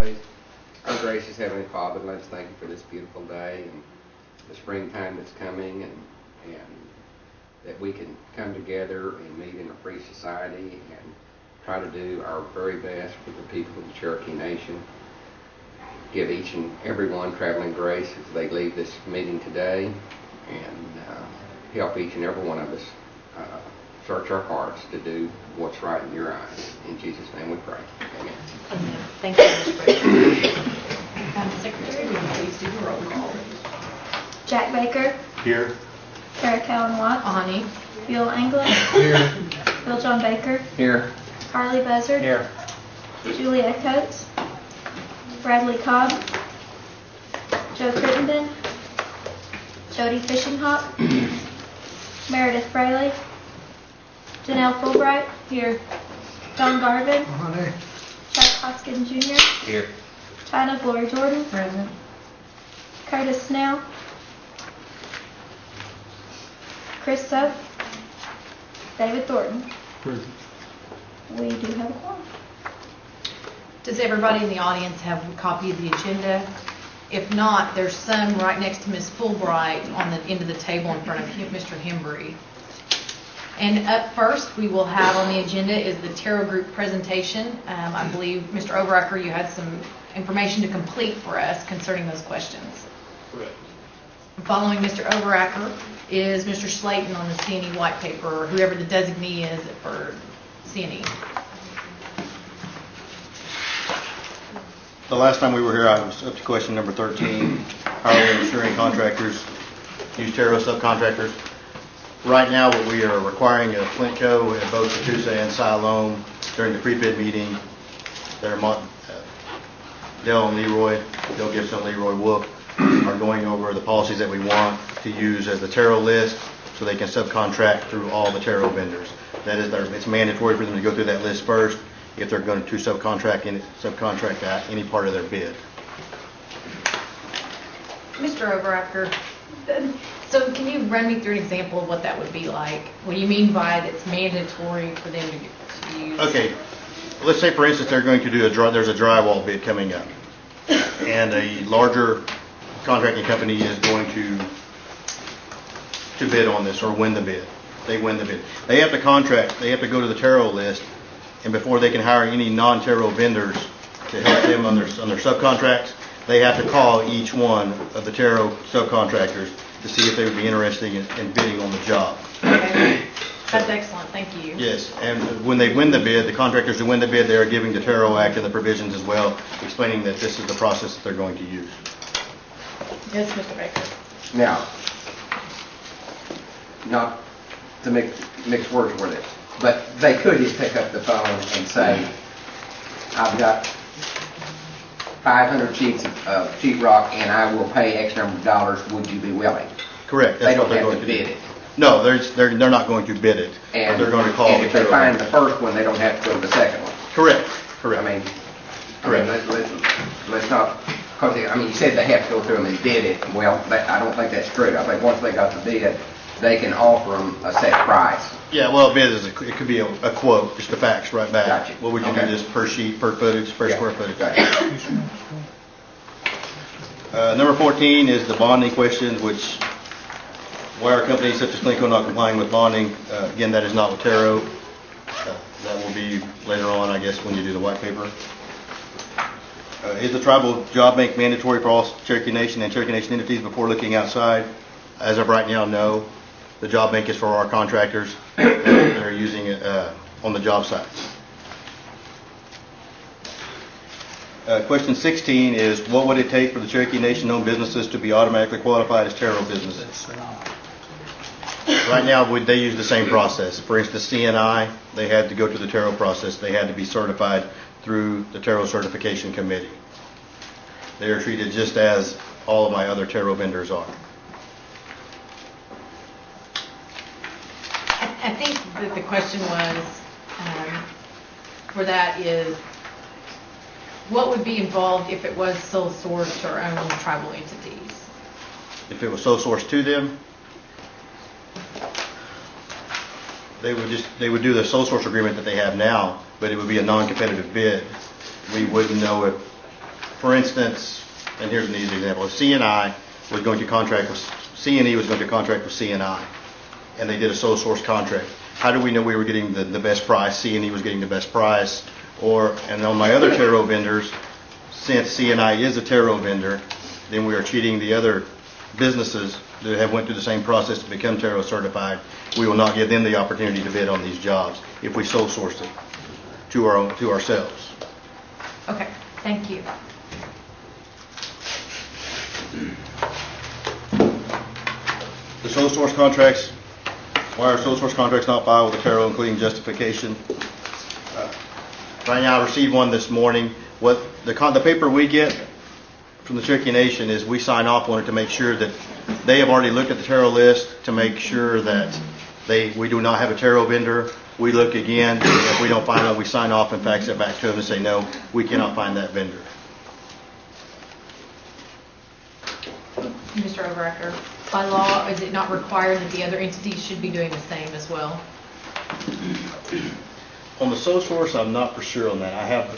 please. Our gracious Heavenly Father, let's thank you for this beautiful day and the springtime that's coming, and that we can come together and meet in a free society and try to do our very best for the people of the Cherokee Nation. Give each and every one traveling grace as they leave this meeting today, and help each and every one of us search our hearts to do what's right in your eyes. In Jesus' name we pray. Amen. Amen. Thank you, Mr. President. Madam Secretary, will you please do the roll call? Jack Baker. Here. Sarah Callan Watts. Ani. Bill England. Here. Bill John Baker. Here. Harley Buzzard. Here. Julia Coates. Bradley Cobb. Joe Crittenden. Jody Fishinghawk. Meredith Fraley. Janelle Fulbright. Here. John Garvin. Chuck Hoskins Jr. Here. China Glory Jordan. Present. Curtis Snell. Chris Soap. David Thornton. Present. We do have a quorum. Does everybody in the audience have a copy of the agenda? If not, there's some right next to Ms. Fulbright on the end of the table in front of Mr. Hembry. And up first, we will have on the agenda is the Tarot Group presentation. I believe, Mr. Overacker, you had some information to complete for us concerning those questions. Correct. Following Mr. Overacker is Mr. Slayton on the CNE white paper, or whoever the designee is for CNE. The last time we were here, I was up to question number 13. How are we ensuring contractors use tarot subcontractors? Right now, what we are requiring of Flintco and both Catoosa and Siloam during the pre-bid meeting, Dell and Leroy, Dell Gibson and Leroy Wolf, are going over the policies that we want to use as the tarot list so they can subcontract through all the tarot vendors. That is, it's mandatory for them to go through that list first if they're going to subcontract out any part of their bid. Mr. Overacker, so can you run me through an example of what that would be like? What do you mean by it's mandatory for them to use? Okay, let's say for instance they're going to do there's a drywall bid coming up, and a larger contracting company is going to bid on this or win the bid. They win the bid. They have to they have to go to the tarot list, and before they can hire any non-tarot vendors to help them on their subcontracts, they have to call each one of the tarot subcontractors to see if they would be interested in bidding on the job. Okay. That's excellent. Thank you. Yes, and when they win the bid, the contractors who win the bid, they are giving the Tarot Act and the provisions as well, explaining that this is the process that they're going to use. Yes, Mr. Baker. Now, not to mix words with it, but they could just pick up the phone and say, I've got 500 sheets of sheetrock and I will pay X number of dollars, would you be willing? Correct. They That's don't what they're have going to to bid do. it. No, they're not going to bid it. And they're going to call and the if they Tarot find Act. the first one, they don't have to go to the second one. Correct. Correct. Correct. Let's not, because you said they have to go through them and bid it. Well, I don't think that's true. I think once they got the bid, they can offer them a set price. Yeah, well, bid is it could be a quote, just a fax right back. Gotcha. What would you do this per sheet, per footage, per square footage? Gotcha. Number 14 is the bonding questions, which wire companies such as Flintco not complying with bonding. Again, that is not with tarot. That will be later on, I guess, when you do the white paper. Is the tribal job bank mandatory for all Cherokee Nation and Cherokee Nation entities before looking outside? As of right now, no. The job bank is for our contractors that are using it on the job sites. Question 16 is, what would it take for the Cherokee Nation-owned businesses to be automatically qualified as tarot businesses? Right now, they use the same process. For instance, CNI, they had to go through the tarot process. They had to be certified through the Tarot Certification Committee. They are treated just as all of my other tarot vendors are. I think that the question was, for that is, what would be involved if it was sole sourced or owned tribal entities? If it was sole sourced to them, they would do the sole source agreement that they have now, but it would be a non-competitive bid. We wouldn't know if for instance, and here's an easy example, if C&I was going to contract with, C&E was going to contract with C&I, and they did a sole source contract, how do we know we were getting the best price, C&E was getting the best price? And on my other tarot vendors, since C&I is a tarot vendor, then we are cheating the other businesses that have went through the same process to become tarot certified. We will not give them the opportunity to bid on these jobs if we sole source it to ourselves. Okay, thank you. The sole source contracts, why are sole source contracts not filed with the tarot, including justification? Right now, I received one this morning. What the paper we get from the Cherokee Nation is we sign off on it to make sure that they have already looked at the tarot list to make sure that we do not have a tarot vendor. We look again, and if we don't find one, we sign off and fax it back to them and say, no, we cannot find that vendor. Mr. Overacker, by law, is it not required that the other entities should be doing the same as well? On the sole source, I'm not for sure on that.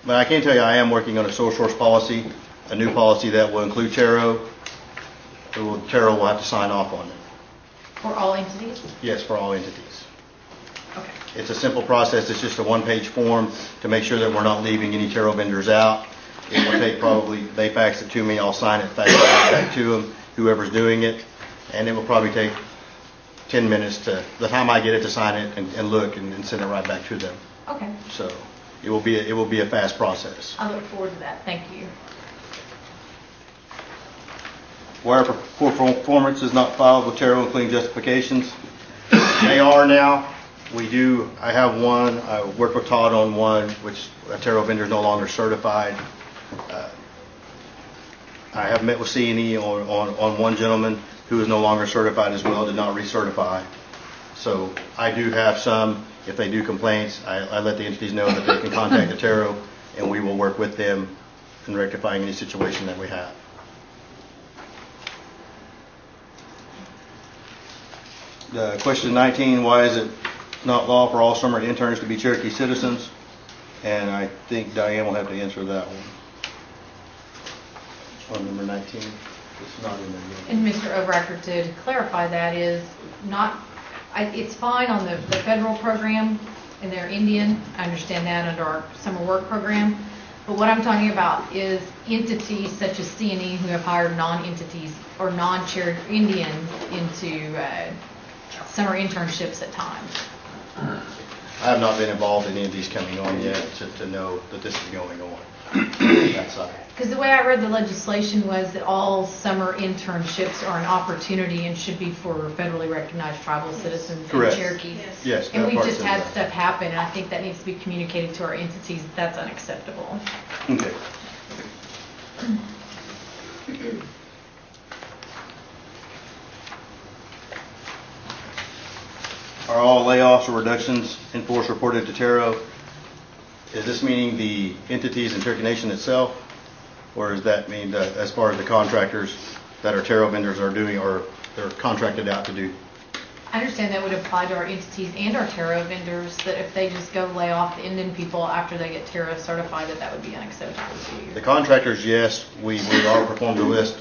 But I can tell you I am working on a sole source policy, a new policy that will include tarot. Tarot will have to sign off on it. For all entities? Yes, for all entities. Okay. It's a simple process. It's just a one-page form to make sure that we're not leaving any tarot vendors out. It will take probably, they fax it to me, I'll sign it, fax it back to them, whoever's doing it, and it will probably take 10 minutes to, the time I get it to sign it and look and send it right back to them. Okay. So it will be a fast process. I look forward to that. Thank you. Where performance is not filed with tarot, including justifications. They are now. I have one. I worked with Todd on one, which a tarot vendor is no longer certified. I have met with C&E on one gentleman who is no longer certified as well, did not recertify. So I do have some. If they do complaints, I let the entities know that they can contact the tarot, and we will work with them in rectifying any situation that we have. Question 19, why is it not law for all summer interns to be Cherokee citizens? And I think Diane will have to answer that one. On number 19, it's not in there yet. And Mr. Overacker, to clarify that is not, it's fine on the federal program and they're Indian. I understand that under our summer work program. But what I'm talking about is entities such as C&E who have hired non-entities or non-Cherokee Indian into summer internships at times. I have not been involved in any of these coming on yet to know that this is going on. That side. Because the way I read the legislation was that all summer internships are an opportunity and should be for federally recognized tribal citizens Correct. and Cherokees. Yes, And that we've part just says had that. stuff happen, and I think that needs to be communicated to our entities that that's unacceptable. Okay. Are all layoffs or reductions in force reported to tarot? Is this meaning the entities in Cherokee Nation itself? Or does that mean that as far as the contractors that our tarot vendors are doing or they're contracted out to do? I understand that would apply to our entities and our tarot vendors, that if they just go lay off the Indian people after they get tarot certified, that would be unacceptable to you. The contractors, yes, we are performed a list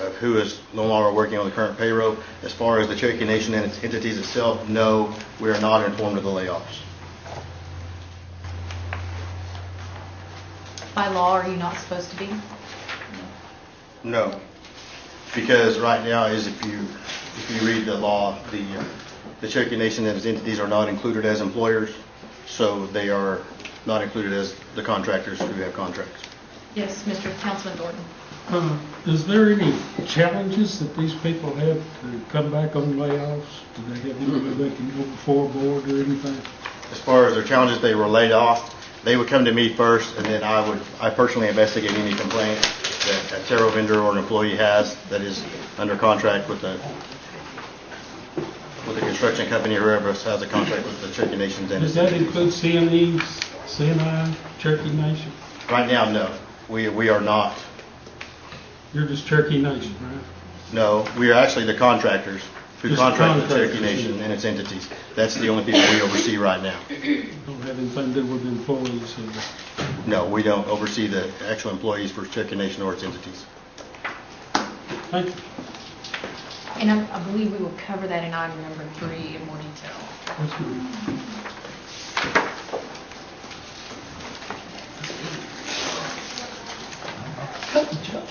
of who is no longer working on the current payroll. As far as the Cherokee Nation and its entities itself, no, we are not informed of the layoffs. By law, are you not supposed to be? No, because right now is if you read the law, the Cherokee Nation and its entities are not included as employers, so they are not included as the contractors who have contracts. Yes, Mr. Councilman Thornton. Is there any challenges that these people have to come back on layoffs? Do they have anywhere they can go before board or anything? As far as their challenges, they were laid off. They would come to me first, and then I personally investigate any complaint that a tarot vendor or an employee has that is under contract with the construction company or whoever else has a contract with the Cherokee Nation's entities. Does that include C&E, C&I, Cherokee Nation? Right now, no. We are not. You're just Cherokee Nation, right? No, we are actually the contractors who Just contract with the contractors, Cherokee Nation yeah. and its entities. That's the only people we oversee right now. Don't have anything to do with employees. No, we don't oversee the actual employees for Cherokee Nation or its entities. Thank you. And I believe we will cover that in item number 3 in more detail. That's good. Good job.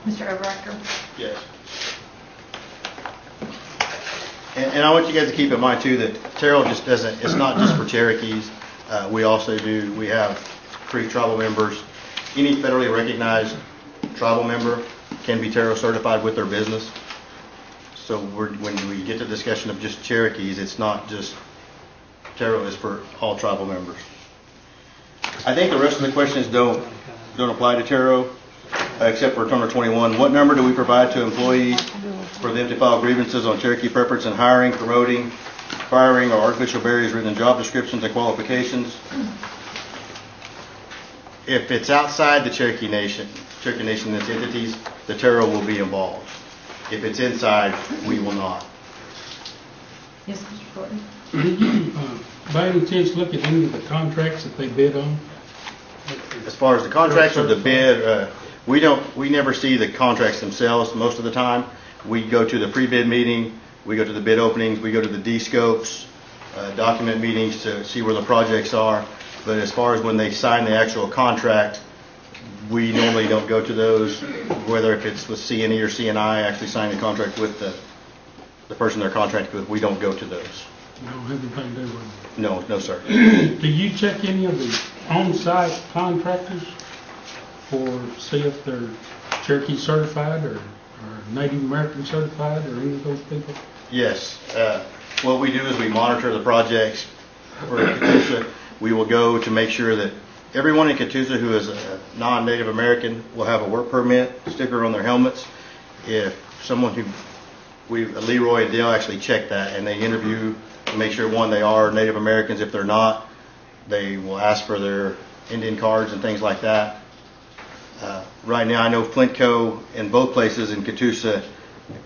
Mr. Overactor? Yes. And I want you guys to keep in mind too that Terrell just doesn't, it's not just for Cherokees. We have 3 tribal members. Any federally recognized tribal member can be Terrell certified with their business. So when we get to discussion of just Cherokees, it's not just Terrell, is for all tribal members. I think the rest of the questions don't apply to Terrell, except for number 21. What number do we provide to employees for them to file grievances on Cherokee preference in hiring, promoting, firing, or artificial barriers within job descriptions and qualifications? If it's outside the Cherokee Nation and its entities, the Terrell will be involved. If it's inside, we will not. Yes, Mr. Gordon? Did you, by any chance, look at any of the contracts that they bid on? As far as the contracts or the bid, we never see the contracts themselves most of the time. We go to the pre-bid meeting, we go to the bid openings, we go to the D-scopes, document meetings to see where the projects are. But as far as when they sign the actual contract, we normally don't go to those, whether if it's with CNE or CNI actually signing the contract with the person they're contracted with, we don't go to those. You don't have anything to do with it? No, sir. Do you check any of the on-site contractors for, see if they're Cherokee certified or Native American certified or any of those people? Yes. What we do is we monitor the projects for Catoosa. We will go to make sure that everyone in Catoosa who is a non-Native American will have a work permit sticker on their helmets. If someone Leroy and Dale actually check that, and they interview to make sure, one, they are Native Americans. If they're not, they will ask for their Indian cards and things like that. Right now, I know Flintco in both places, in Catoosa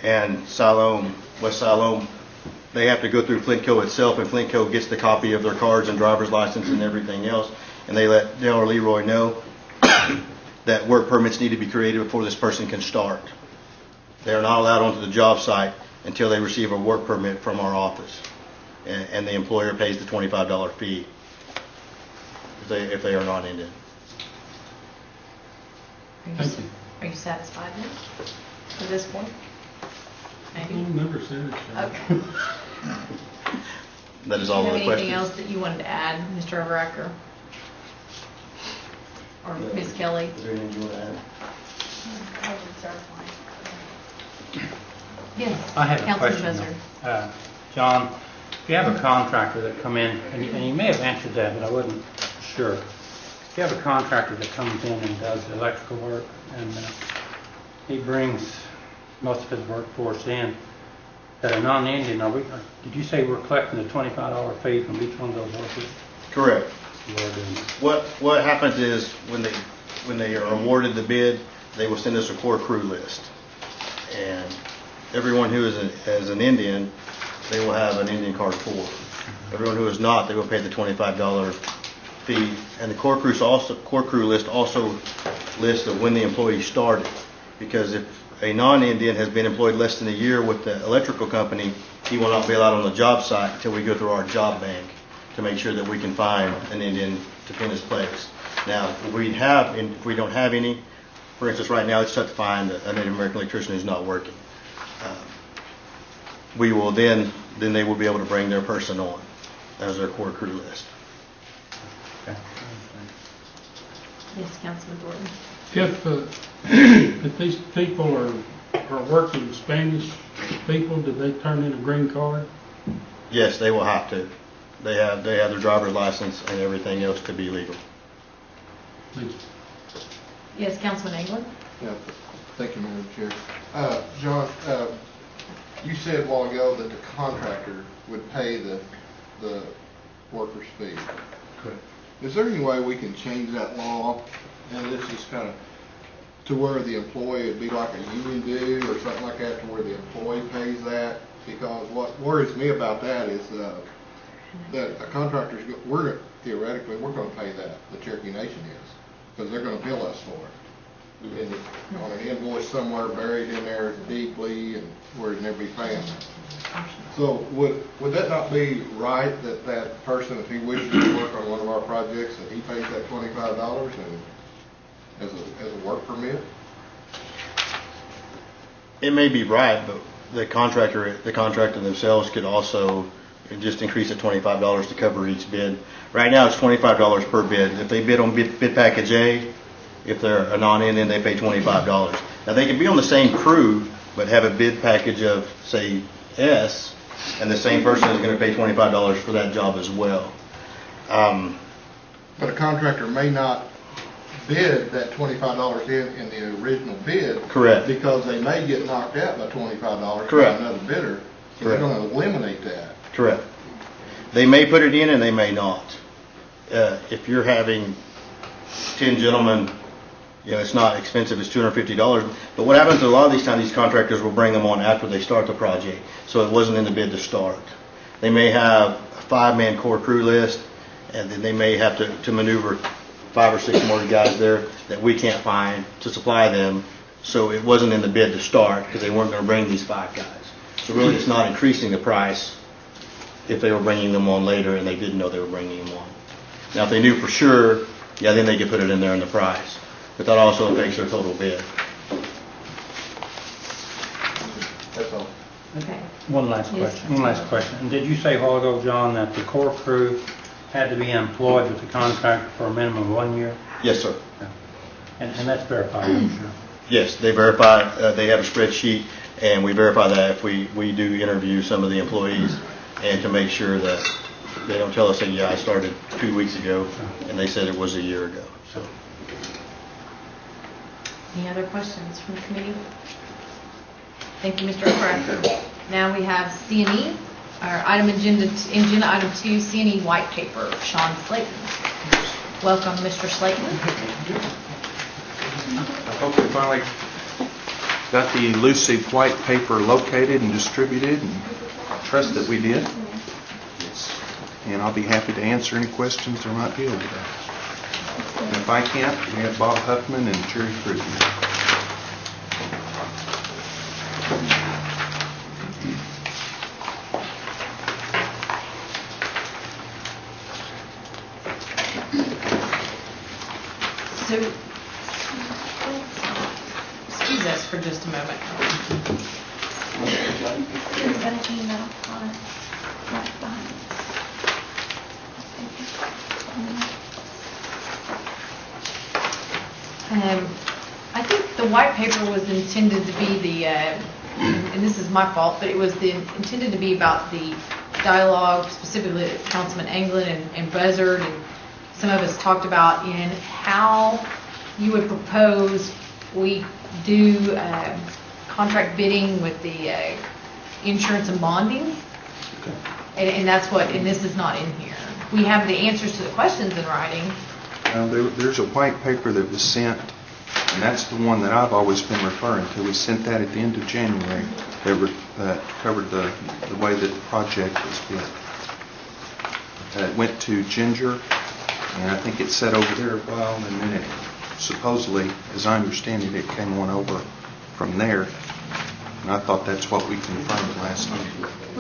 and Siloam, West Siloam, they have to go through Flintco itself, and Flintco gets the copy of their cards and driver's license and everything else, and they let Dale or Leroy know that work permits need to be created before this person can start. They are not allowed onto the job site until they receive a work permit from our office, and the employer pays the $25 fee if they are not Indian. Thank you. Are you satisfied now at this point? I've Maybe? never said it. Sharon. Okay. That is Do all you of have the anything questions. else that you wanted to add, Mr. Overacker? Or Ms. Kelly? Is there anything you want to add? Yes. I have a Councilman question. Buzzard. John, if you have a contractor that come in, and you may have answered that, but I wasn't sure. If you have a contractor that comes in and does electrical work, and he brings most of his workforce in, that are non-Indian, did you say we're collecting a $25 fee from each one of those workers? Correct. We're doing that. What happens is when they are awarded the bid, they will send us a core crew list, and everyone who is an Indian, they will have an Indian card for. Everyone who is not, they will pay the $25 fee. And the core crew list also lists of when the employee started, because if a non-Indian has been employed less than a year with the electrical company, he will not be allowed on the job site until we go through our job bank to make sure that we can find an Indian to pin his place. Now, if we don't have any, for instance, right now, it's tough to find a Native American electrician who's not working. We will then they will be able to bring their person on as their core crew list. Okay. Yes, Councilman Gordon. If these people are working Spanish people, do they turn in a green card? Yes, they will have to. They have their driver's license and everything else to be legal. Thank you. Yes, Councilman England? Yeah, thank you, Madam Chair. John, you said a while ago that the contractor would pay the the worker's fee. Correct. Is there any way we can change that law, and this is kind of to where the employee would be like a union due or something like that, to where the employee pays that? Because what worries me about that is that a contractor's, theoretically, we're going to pay that, the Cherokee Nation is, because they're going to bill us for it. And on an invoice somewhere buried in there deeply, and where it'd never be paying. So would that not be right, that that person, if he wishes to work on one of our projects, that he pays that $25 and as a work permit? It may be right, but the contractor themselves could also just increase it $25 to cover each bid. Right now, it's $25 per bid. If they bid on bid package A, if they're a non-NN, they pay $25. Now, they can be on the same crew, but have a bid package of, say, S, and the same person is going to pay $25 for that job as well. But a contractor may not bid that $25 in the original bid. Correct. Because they may get knocked out by $25 Correct. by another bidder. So Correct. they're going to eliminate that. Correct. They may put it in and they may not. If you're having 10 gentlemen, it's not expensive, it's $250. But what happens a lot of these times, these contractors will bring them on after they start the project. So it wasn't in the bid to start. They may have a 5-man core crew list, and then they may have to maneuver 5 or 6 more guys there that we can't find to supply them. So it wasn't in the bid to start because they weren't going to bring these 5 guys. So really it's not increasing the price if they were bringing them on later and they didn't know they were bringing them on. Now if they knew for sure, then they could put it in there in the price. But that also affects their total bid. That's all. Okay. One last Yes. question. One last question. And did you say a while ago, John, that the core crew had to be employed with the contractor for a minimum of 1 year? Yes, sir. And that's verified, I'm sure. Yes, they verify, they have a spreadsheet, and we verify that if we do interview some of the employees, and to make sure that they don't tell us that, I started 2 weeks ago, and they said it was a year ago. So. Any other questions from the committee? Thank you, Mr. O'Cracker. Now we have C&E, our agenda item 2, C&E white paper, Sean Slayton. Welcome, Mr. Slayton. I hope we finally got the elusive white paper located and distributed, and I trust that we did. And I'll be happy to answer any questions there might be over there. And if I can't, we have Bob Huffman and Jerry Cruz. So, excuse us for just a moment. You've got to hang that on it, right behind I think the white paper was intended to be the, and this is my fault, but it was intended to be about the dialogue, specifically that Councilman Anglin and Buzzard and some of us talked about in how you would propose we do contract bidding with the insurance and bonding. Okay. And that's what, and this is not in here. We have the answers to the questions in writing. There's a white paper that was sent, and that's the one that I've always been referring to. We sent that at the end of January that covered the way that the project was bid. It went to Ginger, and I think it sat over there a while, and then it supposedly, as I understand it, it came on over from there. And I thought that's what we confirmed last night.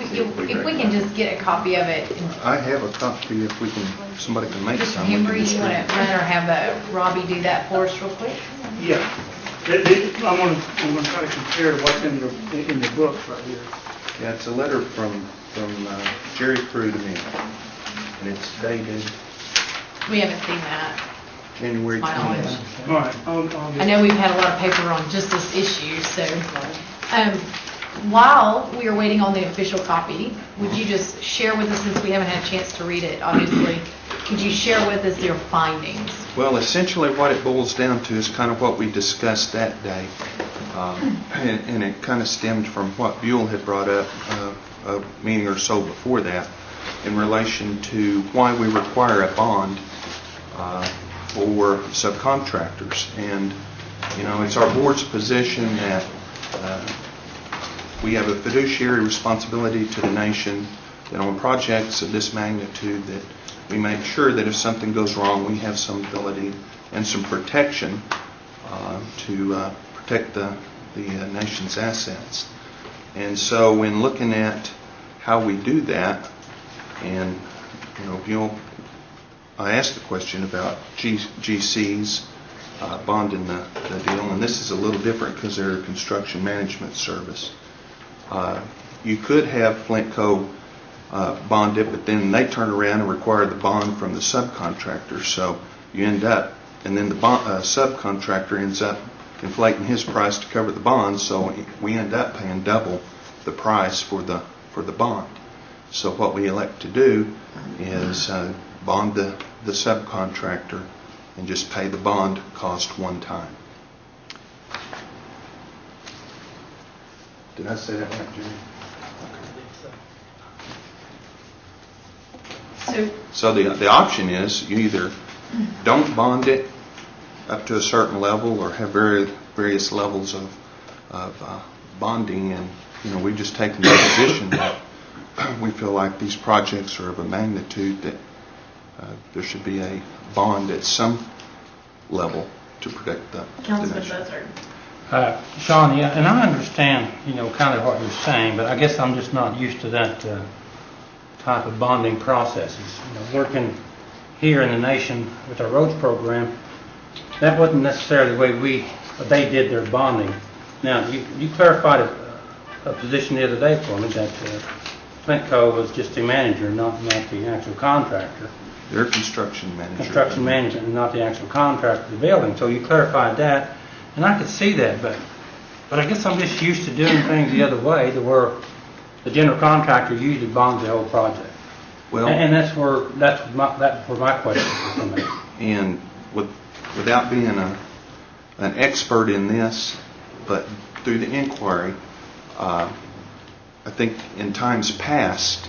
If we can just get a copy of it. I have a copy if somebody can make Mr. some. we can Hembry, you distribute. want to run or have Robbie do that for us real quick? Yeah. I'm gonna try to compare to what's in the book right here. Yeah, it's a letter from Jerry Crew to me, and it's dated We haven't seen that. January My 20th. knowledge. All right, I'll I know we've had a lot of paper on just this issue, so while we are waiting on the official copy, would you just share with us, since we haven't had a chance to read it, obviously, could you share with us your findings? Well, essentially what it boils down to is kind of what we discussed that day. And it kind of stemmed from what Buell had brought up a meeting or so before that. in relation to why we require a bond for subcontractors. And, you know, it's our board's position that we have a fiduciary responsibility to the nation, that on projects of this magnitude, that we make sure that if something goes wrong, we have some ability and some protection to protect the nation's assets. And so when looking at how we do that, and you know, I asked the question about GCs bonding the deal, and this is a little different because they're a construction management service. You could have Flintco bond it, but then they turn around and require the bond from the subcontractor. So you end up, and then the subcontractor ends up inflating his price to cover the bond. So we end up paying double the price for the bond. So what we elect to do is bond the subcontractor and just pay the bond cost one time. Did I say that right, Jimmy? So the option is you either don't bond it up to a certain level or have various levels of bonding, and you know, we've just taken the position that we feel like these projects are of a magnitude that there should be a bond at some level to protect the Councilman nation. Buzzard. Sean, yeah, and I understand, you know, kind of what you're saying, but I guess I'm just not used to that type of bonding processes. You know, working here in the nation with our roads program, that wasn't necessarily the way they did their bonding. Now, you clarified a position the other day for me that Flintco was just the manager, not the actual contractor. They're construction manager. Construction management and not the actual contractor of the building. So you clarified that, and I could see that, but I guess I'm just used to doing things the other way, to where the general contractor usually bonds the whole project. Well, And that's where my question is coming. and without being an expert in this, but through the inquiry, I think in times past,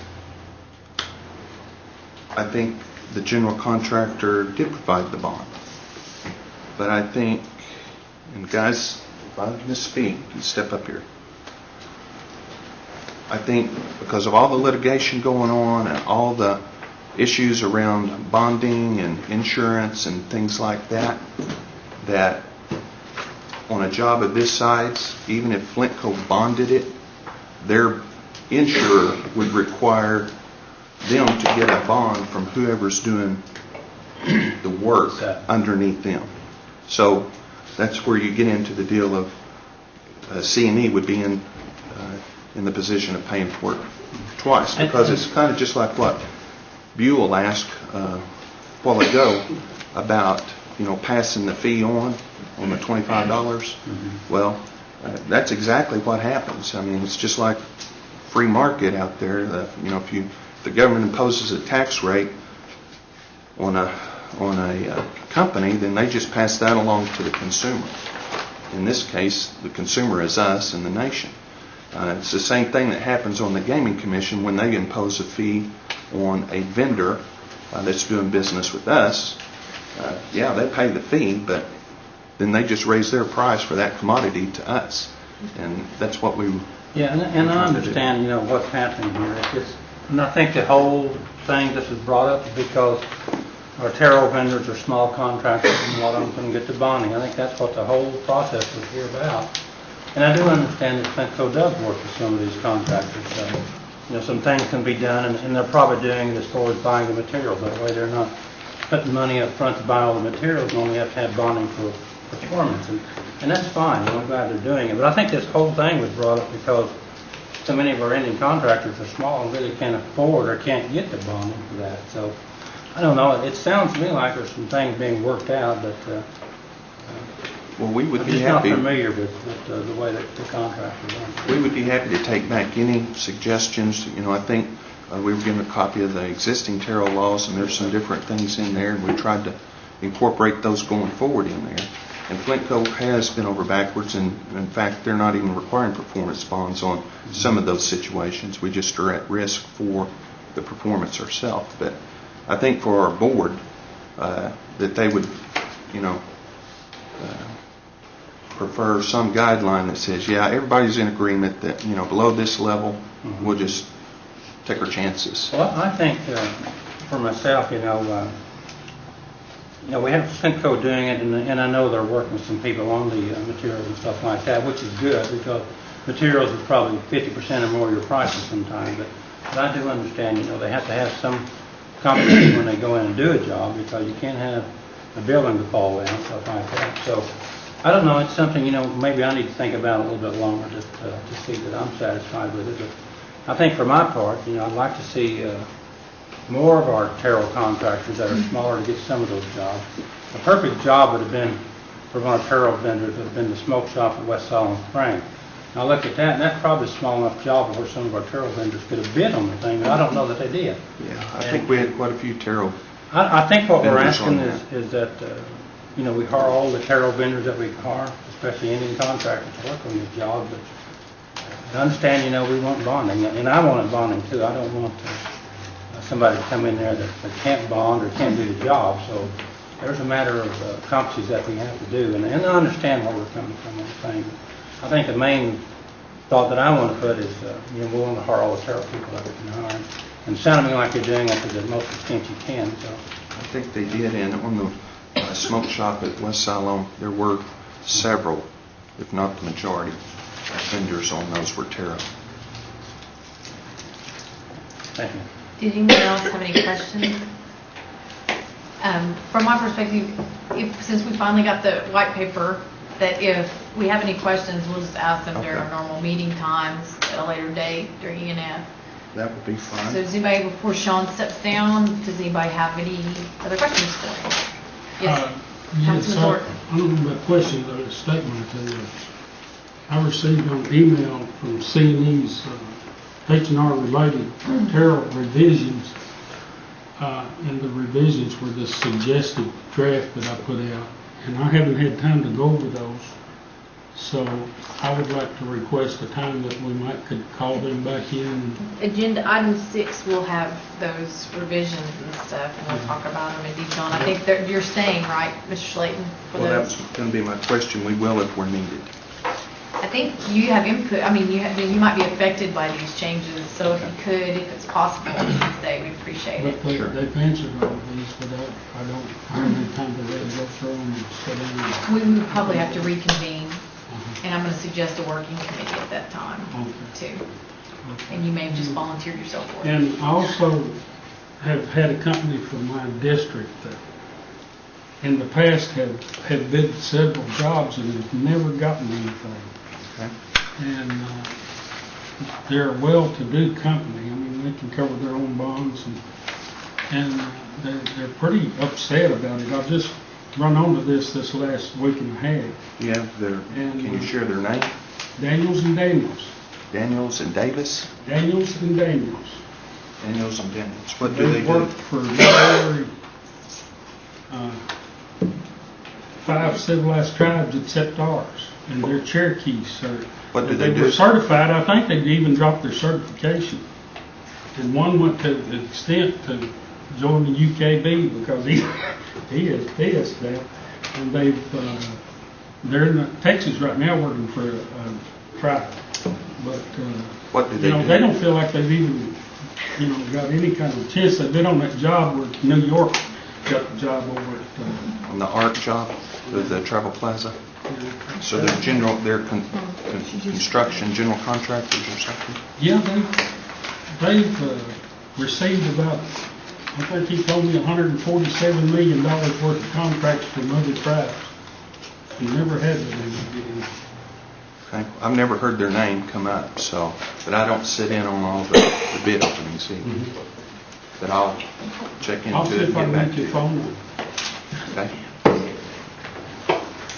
I think the general contractor did provide the bond. But I think, and guys, if I misspeak, you step up here. I think because of all the litigation going on and all the issues around bonding and insurance and things like that, that on a job of this size, even if Flintco bonded it, their insurer would require them to get a bond from whoever's doing the work underneath them. So that's where you get into the deal of C&E would be in the position of paying for it twice, because it's kind of just like what Buell asked a while ago about, you know, passing the fee on the $25. Mm-hmm. Well, that's exactly what happens. I mean, it's just like free market out there. You know, if the government imposes a tax rate on a company, then they just pass that along to the consumer. In this case, the consumer is us and the nation. It's the same thing that happens on the Gaming Commission when they impose a fee on a vendor that's doing business with us. Yeah, they pay the fee, but then they just raise their price for that commodity to us. And that's what we... Yeah, and I understand, you know, what's happening here. It's just, and I think the whole thing this was brought up because our tarot vendors are small contractors and a lot of them couldn't get the bonding. I think that's what the whole process was here about. And I do understand that Flintco does work with some of these contractors. So, you know, some things can be done, and they're probably doing it as far as buying the materials. That way they're not putting money up front to buy all the materials and only have to have bonding for performance. And that's fine. I'm glad they're doing it. But I think this whole thing was brought up because so many of our Indian contractors are small and really can't afford or can't get the bonding for that. So, I don't know. It sounds to me like there's some things being worked out, but Well, we would I'm be just happy. not familiar with the way that the contracts are done. We would be happy to take back any suggestions. You know, I think we were given a copy of the existing tarot laws, and there's some different things in there, and we tried to incorporate those going forward in there. And Flintco has been over backwards, and in fact, they're not even requiring performance bonds on some of those situations. We just are at risk for the performance herself. But I think for our board, that they would, you know, prefer some guideline that says, yeah, everybody's in agreement that, you know, below this level, we'll just take our chances. Well, I think for myself, you know, we have Simcoe doing it, and I know they're working with some people on the materials and stuff like that, which is good because materials is probably 50% or more of your prices sometimes. But I do understand, you know, they have to have some competition when they go in and do a job because you can't have a building to fall down, stuff like that. So I don't know. It's something, you know, maybe I need to think about a little bit longer just to see that I'm satisfied with it. But I think for my part, you know, I'd like to see more of our Terrell contractors that are smaller to get some of those jobs. A perfect job would have been for one of Terrell vendors would have been the smoke shop at West Solomon Spring. Now look at that, and that's probably a small enough job where some of our Terrell vendors could have bid on the thing, but I don't know that they did. Yeah, I think we had quite a few Terrell. I think what we're vendors asking on is that, you know, we hire all the Terrell vendors that we can hire, especially Indian contractors to work on this job, but I understand, you know, we want bonding, and I wanted bonding too. I don't want somebody to come in there that can't bond or can't do the job, so there's a matter of competencies that we have to do, and I understand where we're coming from on the thing. I think the main thought that I want to put is, you know, we want to hire all the Terrell people that we can hire, and sounding like you're doing it to the most extent you can, so. I think they did, and on the smoke shop at West Siloam, there were several, if not the majority, vendors on those were Terrell. Thank you. Did anyone else have any questions? From my perspective, since we finally got the white paper, that if we have any questions, we'll just ask them during our normal meeting times at a later date during E&F. That would be So fine. does anybody, before Sean steps down, does anybody have any other questions for him? Yes, Yes, Councilman Thornton. I don't know about questions, but a statement I tell you. I received an email from C&E's H&R related Terrell revisions, and the revisions were the suggested draft that I put out, and I haven't had time to go over those. So I would like to request a time that we could call them back in. Agenda item 6 will have those revisions and stuff, and we'll talk about them in detail. And I think that you're staying, right, Mr. Slayton? For Well, those? that's going to be my question. We will if we're needed. I think you have input. I mean, you might be affected by these changes. So if you could, if it's possible, today, we appreciate it. But they've answered all of these, but I haven't had time to really go through them and sit down. We would probably have to reconvene, and I'm going to suggest a working committee at that time, too. And you may have just volunteered yourself for it. And I also have had a company from my district that in the past have bid several jobs and have never gotten anything. Okay. And they're a well-to-do company. I mean, they can cover their own bonds, and they're pretty upset about it. I've just run onto this last week and a half. You have their, can you share their name? Daniels and Daniels. Daniels and Davis? Daniels and Daniels. Daniels and Daniels. What do they They do? work for literally 5 civilized tribes except ours, and they're Cherokee, sir. What do They they were do? certified. I think they even dropped their certification. And one went to the extent to join the UKB because he is pissed now. And they're in Texas right now working for a tribe. But, What do they do? they don't feel like they've even, got any kind of chance. They've been on that job where New York got the job over at, On the art job, the Travel Plaza? So they're construction, general contractors or something? yeah, they've received about, I think he told me $147 million worth of contracts from other tribes. He never had them. Okay. I've never heard their name come up, but I don't sit in on all the bid openings either. But I'll check I'll into see it and if I get can back get to your you. phone number. Okay.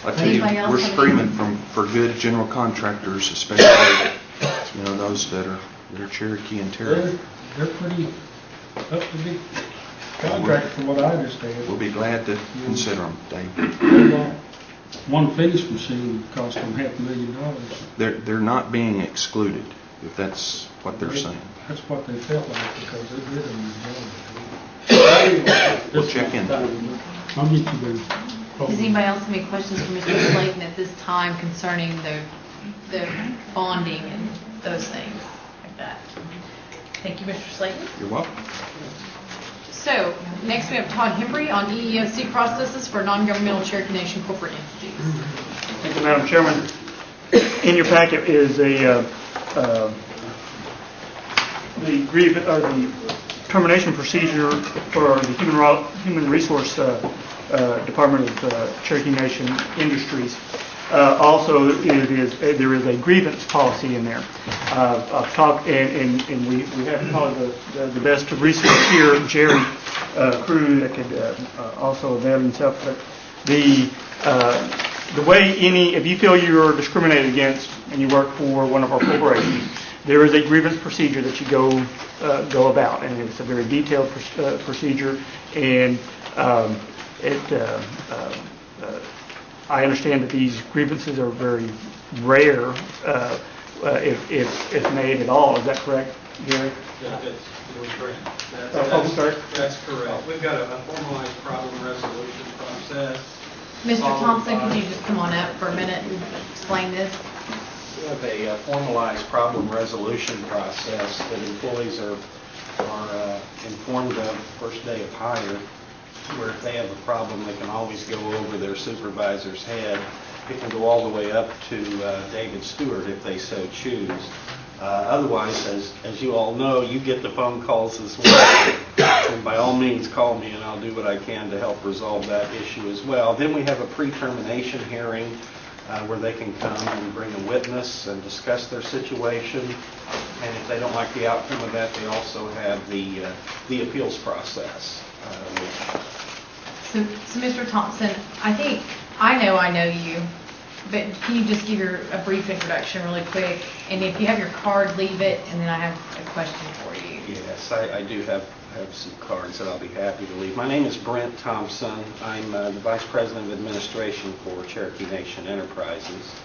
I tell you, Anybody else we're have screaming for good general contractors, especially, those that are Cherokee and Terrell. They're pretty up to date contract from what I understand. We'll be glad to consider them, Dave. They bought one finished machine cost them $500,000. They're not being excluded. if that's what they're saying. That's what they felt like because they did them. We'll check in. I'll get you the. Does anybody else have any questions for Mr. Slayton at this time concerning the bonding and those things like that? Thank you, Mr. Slayton. You're welcome. So, next we have Todd Hembry on EEOC processes for non-governmental Cherokee Nation corporate entities. Thank you, Madam Chairman. In your packet is the termination procedure for the Human Resource Department of Cherokee Nation Industries. Also, there is a grievance policy in there. I've talked, and we have probably the best resource here, Jerry Crew, that could also avail himself. But the way if you feel you are discriminated against and you work for one of our corporations, there is a grievance procedure that you go about, and it's a very detailed procedure. And I understand that these grievances are very rare, if made at all. Is that correct, Gary? That's correct. We've got a formalized problem resolution process. Mr. Thompson, could you just come on up for a minute and explain this? We have a formalized problem resolution process that employees are informed of first day of hire, where if they have a problem, they can always go over their supervisor's head. It can go all the way up to David Stewart if they so choose. Otherwise, as you all know, you get the phone calls as well. And by all means, call me and I'll do what I can to help resolve that issue as well. Then we have a pre-termination hearing where they can come and bring a witness and discuss their situation. And if they don't like the outcome of that, they also have the appeals process. So, Mr. Thompson, I know you, but can you just give a brief introduction really quick? And if you have your card, leave it, and then I have a question for you. Yes, I do have some cards that I'll be happy to leave. My name is Brent Thompson. I'm the Vice President of Administration for Cherokee Nation Enterprises.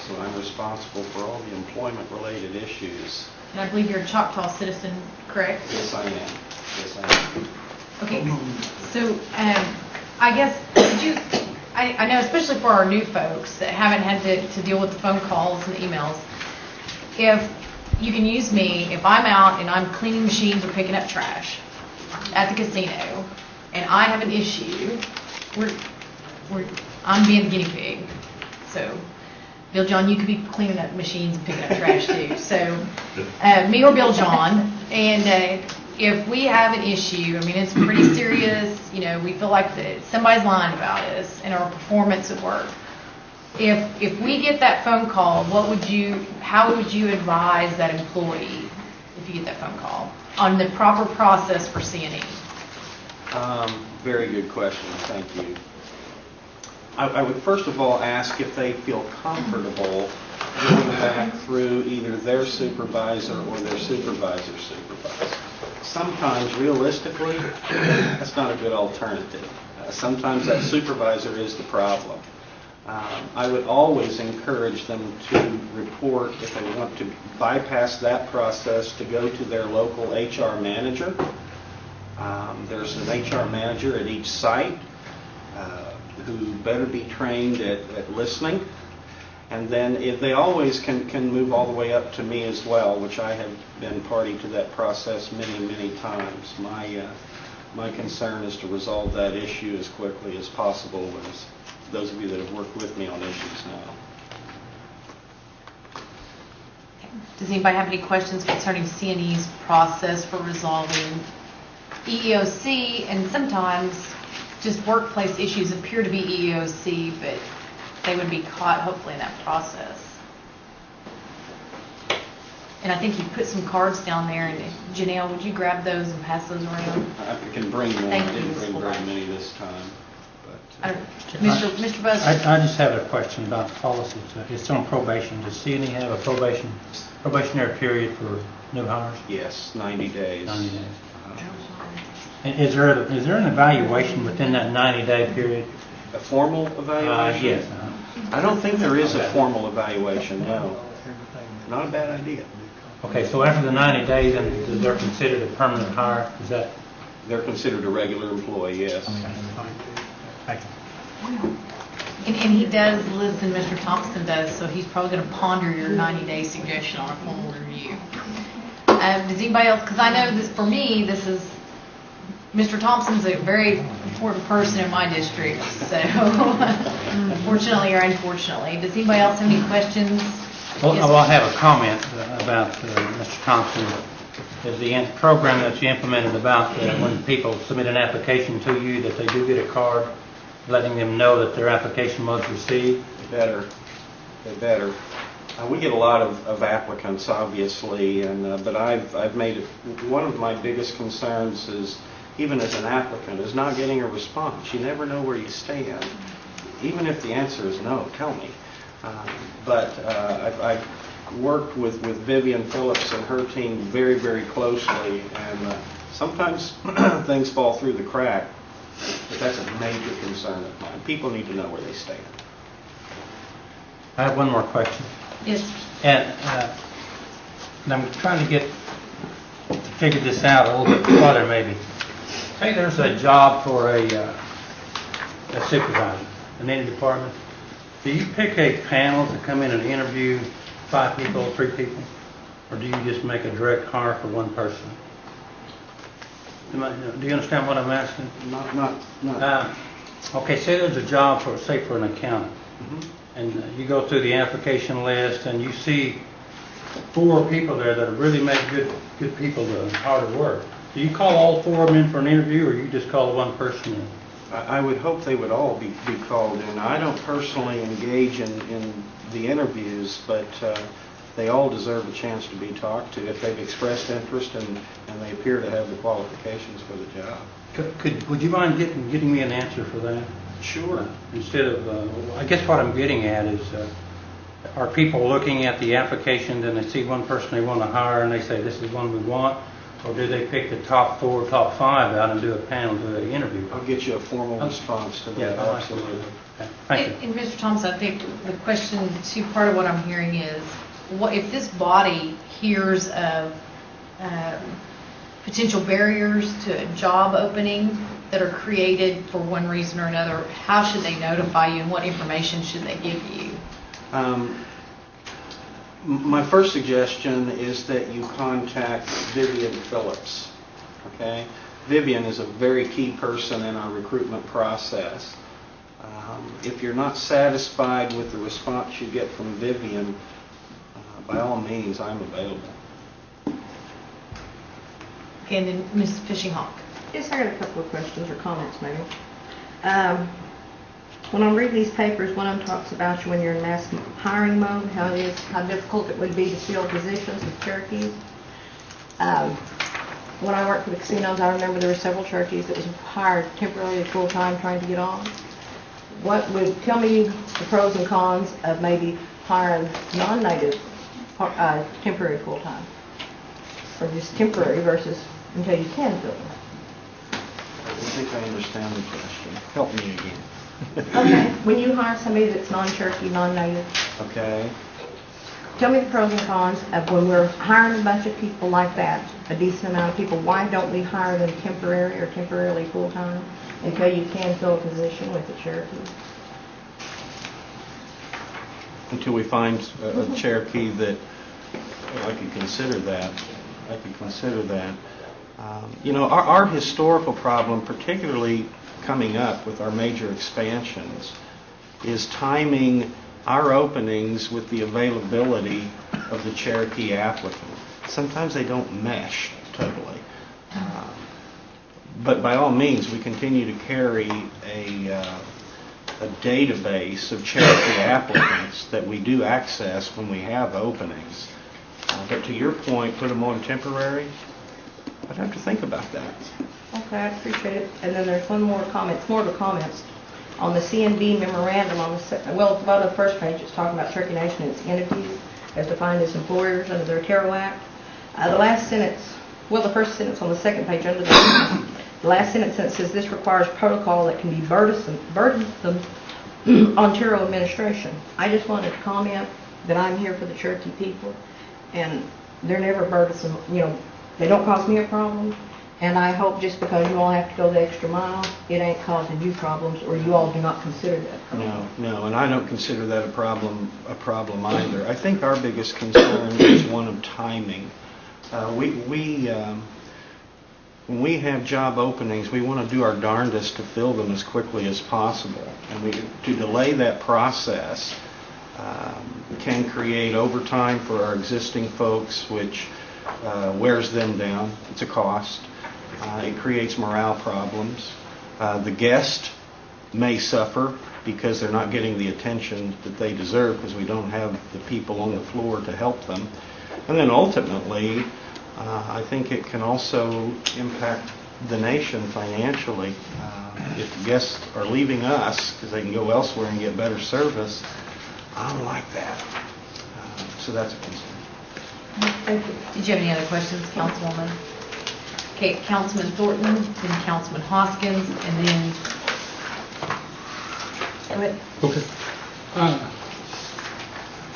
So I'm responsible for all the employment-related issues. And I believe you're a Choctaw citizen, correct? Yes, I am. Yes, I am. Okay, so I guess, I know especially for our new folks that haven't had to deal with the phone calls and emails, if you can use me, if I'm out and I'm cleaning machines or picking up trash at the casino, and I have an issue, I'm being the guinea pig. So, Bill John, you could be cleaning up machines and picking up trash too. So, me or Bill John, and if we have an issue, I mean, it's pretty serious, we feel like somebody's lying about us and our performance at work. If we get that phone call, how would you advise that employee if you get that phone call on the proper process for C&E? Very good question. Thank you. I would first of all ask if they feel comfortable going back through either their supervisor or their supervisor's supervisor. Sometimes, realistically, that's not a good alternative. Sometimes that supervisor is the problem. I would always encourage them to report, if they want to bypass that process, to go to their local HR manager. There's an HR manager at each site who better be trained at listening. And then if they always can move all the way up to me as well, which I have been party to that process many, many times. My concern is to resolve that issue as quickly as possible, as those of you that have worked with me on issues now. Does anybody have any questions concerning C&E's process for resolving EEOC? And sometimes just workplace issues appear to be EEOC, but they would be caught hopefully in that process. And I think you put some cards down there, and Janelle, would you grab those and pass those around? I can bring more. Thank I didn't you. bring very many this time. But, Mr. Buzz? I just have a question about the policy. It's on probation. Does C&E have a probationary period for new hires? yes, 90 days. 90 days. And is there an evaluation within that 90-day period? A formal evaluation? Yes. I don't think there is a formal evaluation, no. not a bad idea. Okay, so after the 90 days, then they're considered a permanent hire? Is that? They're considered a regular employee, yes. Okay, fine. Thank you. And he does listen, Mr. Thompson does, so he's probably going to ponder your 90-day suggestion on a formal review. Does anybody else, because I know this, for me, this is, Mr. Thompson's a very important person in my district, so fortunately or unfortunately. Does anybody else have any questions? Well, Yes, I have a comment about Mr. Thompson. Is the program that you implemented about when people submit an application to you, that they do get a card letting them know that their application was received? They better. We get a lot of applicants, obviously, and but I've made it one of my biggest concerns is, even as an applicant, is not getting a response. You never know where you stand. Even if the answer is no, tell me. But I've worked with Vivian Phillips and her team very, very closely, and sometimes things fall through the crack, but that's a major concern of mine. People need to know where they stand. I have one more question. Yes. And I'm trying to figure this out a little bit further, maybe. Say there's a job for a supervisor in any department. Do you pick a panel to come in and interview 5 people, 3 people? Or do you just make a direct hire for one person? Do you understand what I'm asking? Not. Okay, say there's a job for, say, for an accountant. Mm-hmm. And you go through the application list and you see 4 people there that have really made good people to hard work. Do you call all 4 of them in for an interview, or you just call one person in? I would hope they would all be called in. I don't personally engage in the interviews, but they all deserve a chance to be talked to if they've expressed interest and they appear to have the qualifications for the job. Would you mind getting me an answer for that? Sure. Instead of, I guess what I'm getting at is, are people looking at the applications and they see one person they want to hire and they say, this is one we want? Or do they pick the top 4, top 5 out and do a panel, do an interview? I'll get you a formal response to that. Yeah, Absolutely. Okay. Thank you. And Mr. Thompson, I think the question, part of what I'm hearing is, what if this body hears of potential barriers to a job opening that are created for one reason or another, how should they notify you and what information should they give you? My first suggestion is that you contact Vivian Phillips. Okay? Vivian is a very key person in our recruitment process. If you're not satisfied with the response you get from Vivian, by all means, I'm available. Okay, and then Ms. Fishing Hawk. Yes, I got a couple of questions or comments maybe. When I read these papers, one of them talks about when you're in mass hiring mode, how difficult it would be to fill positions with Cherokees. When I worked for the casinos, I remember there were several Cherokees that was hired temporarily full-time trying to get on. What would tell me the pros and cons of maybe hiring non-native temporary full-time, or just temporary versus until you can fill them? I think I understand the question. Help me again. Okay, when you hire somebody that's non-Cherokee, non-native, Okay. tell me the pros and cons of when we're hiring a bunch of people like that, a decent amount of people, why don't we hire them temporary or temporarily full-time until you can fill a position with the Cherokee? Until we find a Cherokee that, I could consider that. Our historical problem, particularly coming up with our major expansions, is timing our openings with the availability of the Cherokee applicant. Sometimes they don't mesh totally. But by all means, we continue to carry a database of Cherokee applicants that we do access when we have openings. But to your point, put them on temporary, I'd have to think about that. Okay, I appreciate it. And then there's one more comment, it's more of a comment. On the CNB memorandum, on the bottom of the first page, it's talking about Cherokee Nation and its entities as defined as employers under their Terrell Act. The last sentence, the first sentence on the second page under the last sentence says this requires protocol that can be burdensome on Terrell administration. I just wanted to comment that I'm here for the Cherokee people, and they're never burdensome, they don't cause me a problem. And I hope just because you all have to go the extra mile, it ain't causing you problems, or you all do not consider that a problem. No, and I don't consider that a problem either. I think our biggest concern is one of timing. When we have job openings, we want to do our darndest to fill them as quickly as possible. And to delay that process can create overtime for our existing folks, which wears them down. It's a cost. It creates morale problems. The guest may suffer because they're not getting the attention that they deserve because we don't have the people on the floor to help them. And then ultimately, I think it can also impact the nation financially. If the guests are leaving us because they can go elsewhere and get better service, I don't like that. So that's a concern. Thank you. Did you have any other questions, Councilwoman? Okay, Councilman Thornton, then Councilman Hoskins, and then, go ahead. Okay.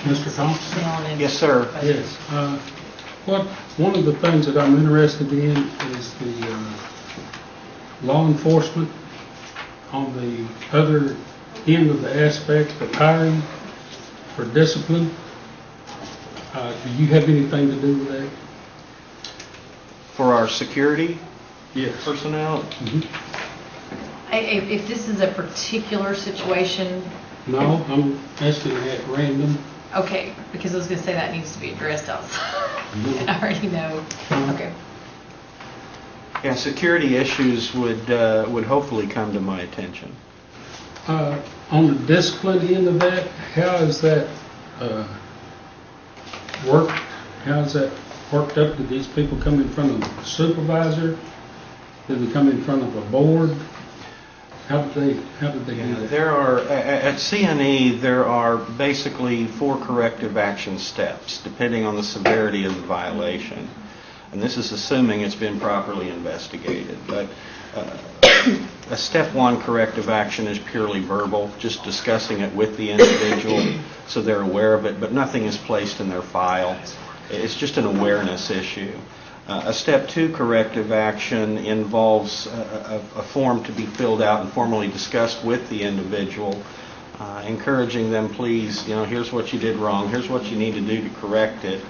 Mr. Thompson? Snell and- Yes, sir. Yes. One of the things that I'm interested in is the law enforcement on the other end of the aspect of hiring for discipline. Do you have anything to do with that? For our security Yes. personnel, If this is a particular situation, No, I'm asking at random. okay, because I was going to say that needs to be addressed outside, and I already know. Okay. yeah, security issues would hopefully come to my attention. On the discipline end of that, how is that worked? How is that worked up? Do these people come in front of the supervisor? Do they come in front of a board? How did they do that? There are, at CNE, there are basically 4 corrective action steps, depending on the severity of the violation. And this is assuming it's been properly investigated. But a step 1 corrective action is purely verbal, just discussing it with the individual so they're aware of it, but nothing is placed in their file. It's just an awareness issue. A step 2 corrective action involves a form to be filled out and formally discussed with the individual, encouraging them, please, here's what you did wrong, here's what you need to do to correct it,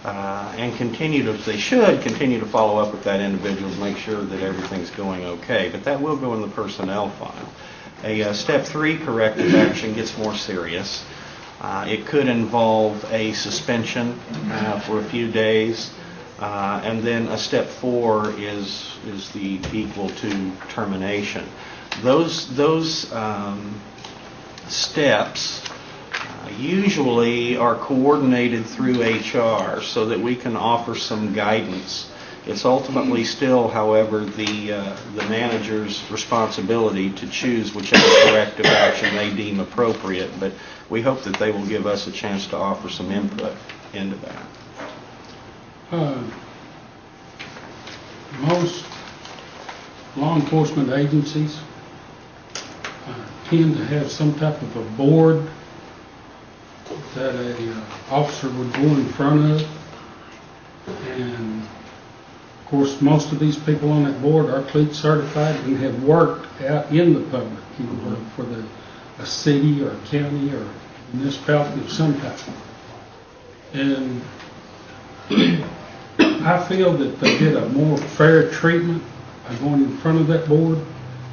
and continue to follow up with that individual to make sure that everything's going okay. But that will go in the personnel file. A step 3 corrective action gets more serious. It could involve a suspension for a few days. And then a step 4 is the equal to termination. Those steps usually are coordinated through HR so that we can offer some guidance. It's ultimately still, however, the manager's responsibility to choose whichever corrective action they deem appropriate, but we hope that they will give us a chance to offer some input into that. Most law enforcement agencies tend to have some type of a board that a officer would go in front of, and of course most of these people on that board are CLEAT certified and have worked out in the public, for a city or a county or municipality of some type. And I feel that they get a more fair treatment by going in front of that board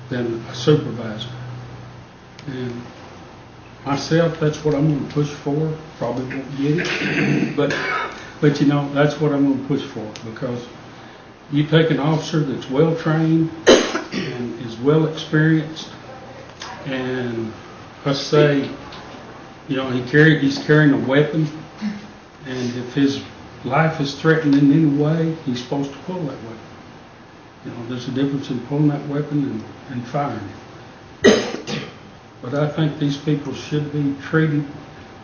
than a supervisor. And myself, that's what I'm going to push for. Probably won't get it, but that's what I'm going to push for, because you take an officer that's well trained and is well experienced, and let's say, he's carrying a weapon, and if his life is threatened in any way, he's supposed to pull that weapon. There's a difference in pulling that weapon and firing it. But I think these people should be treated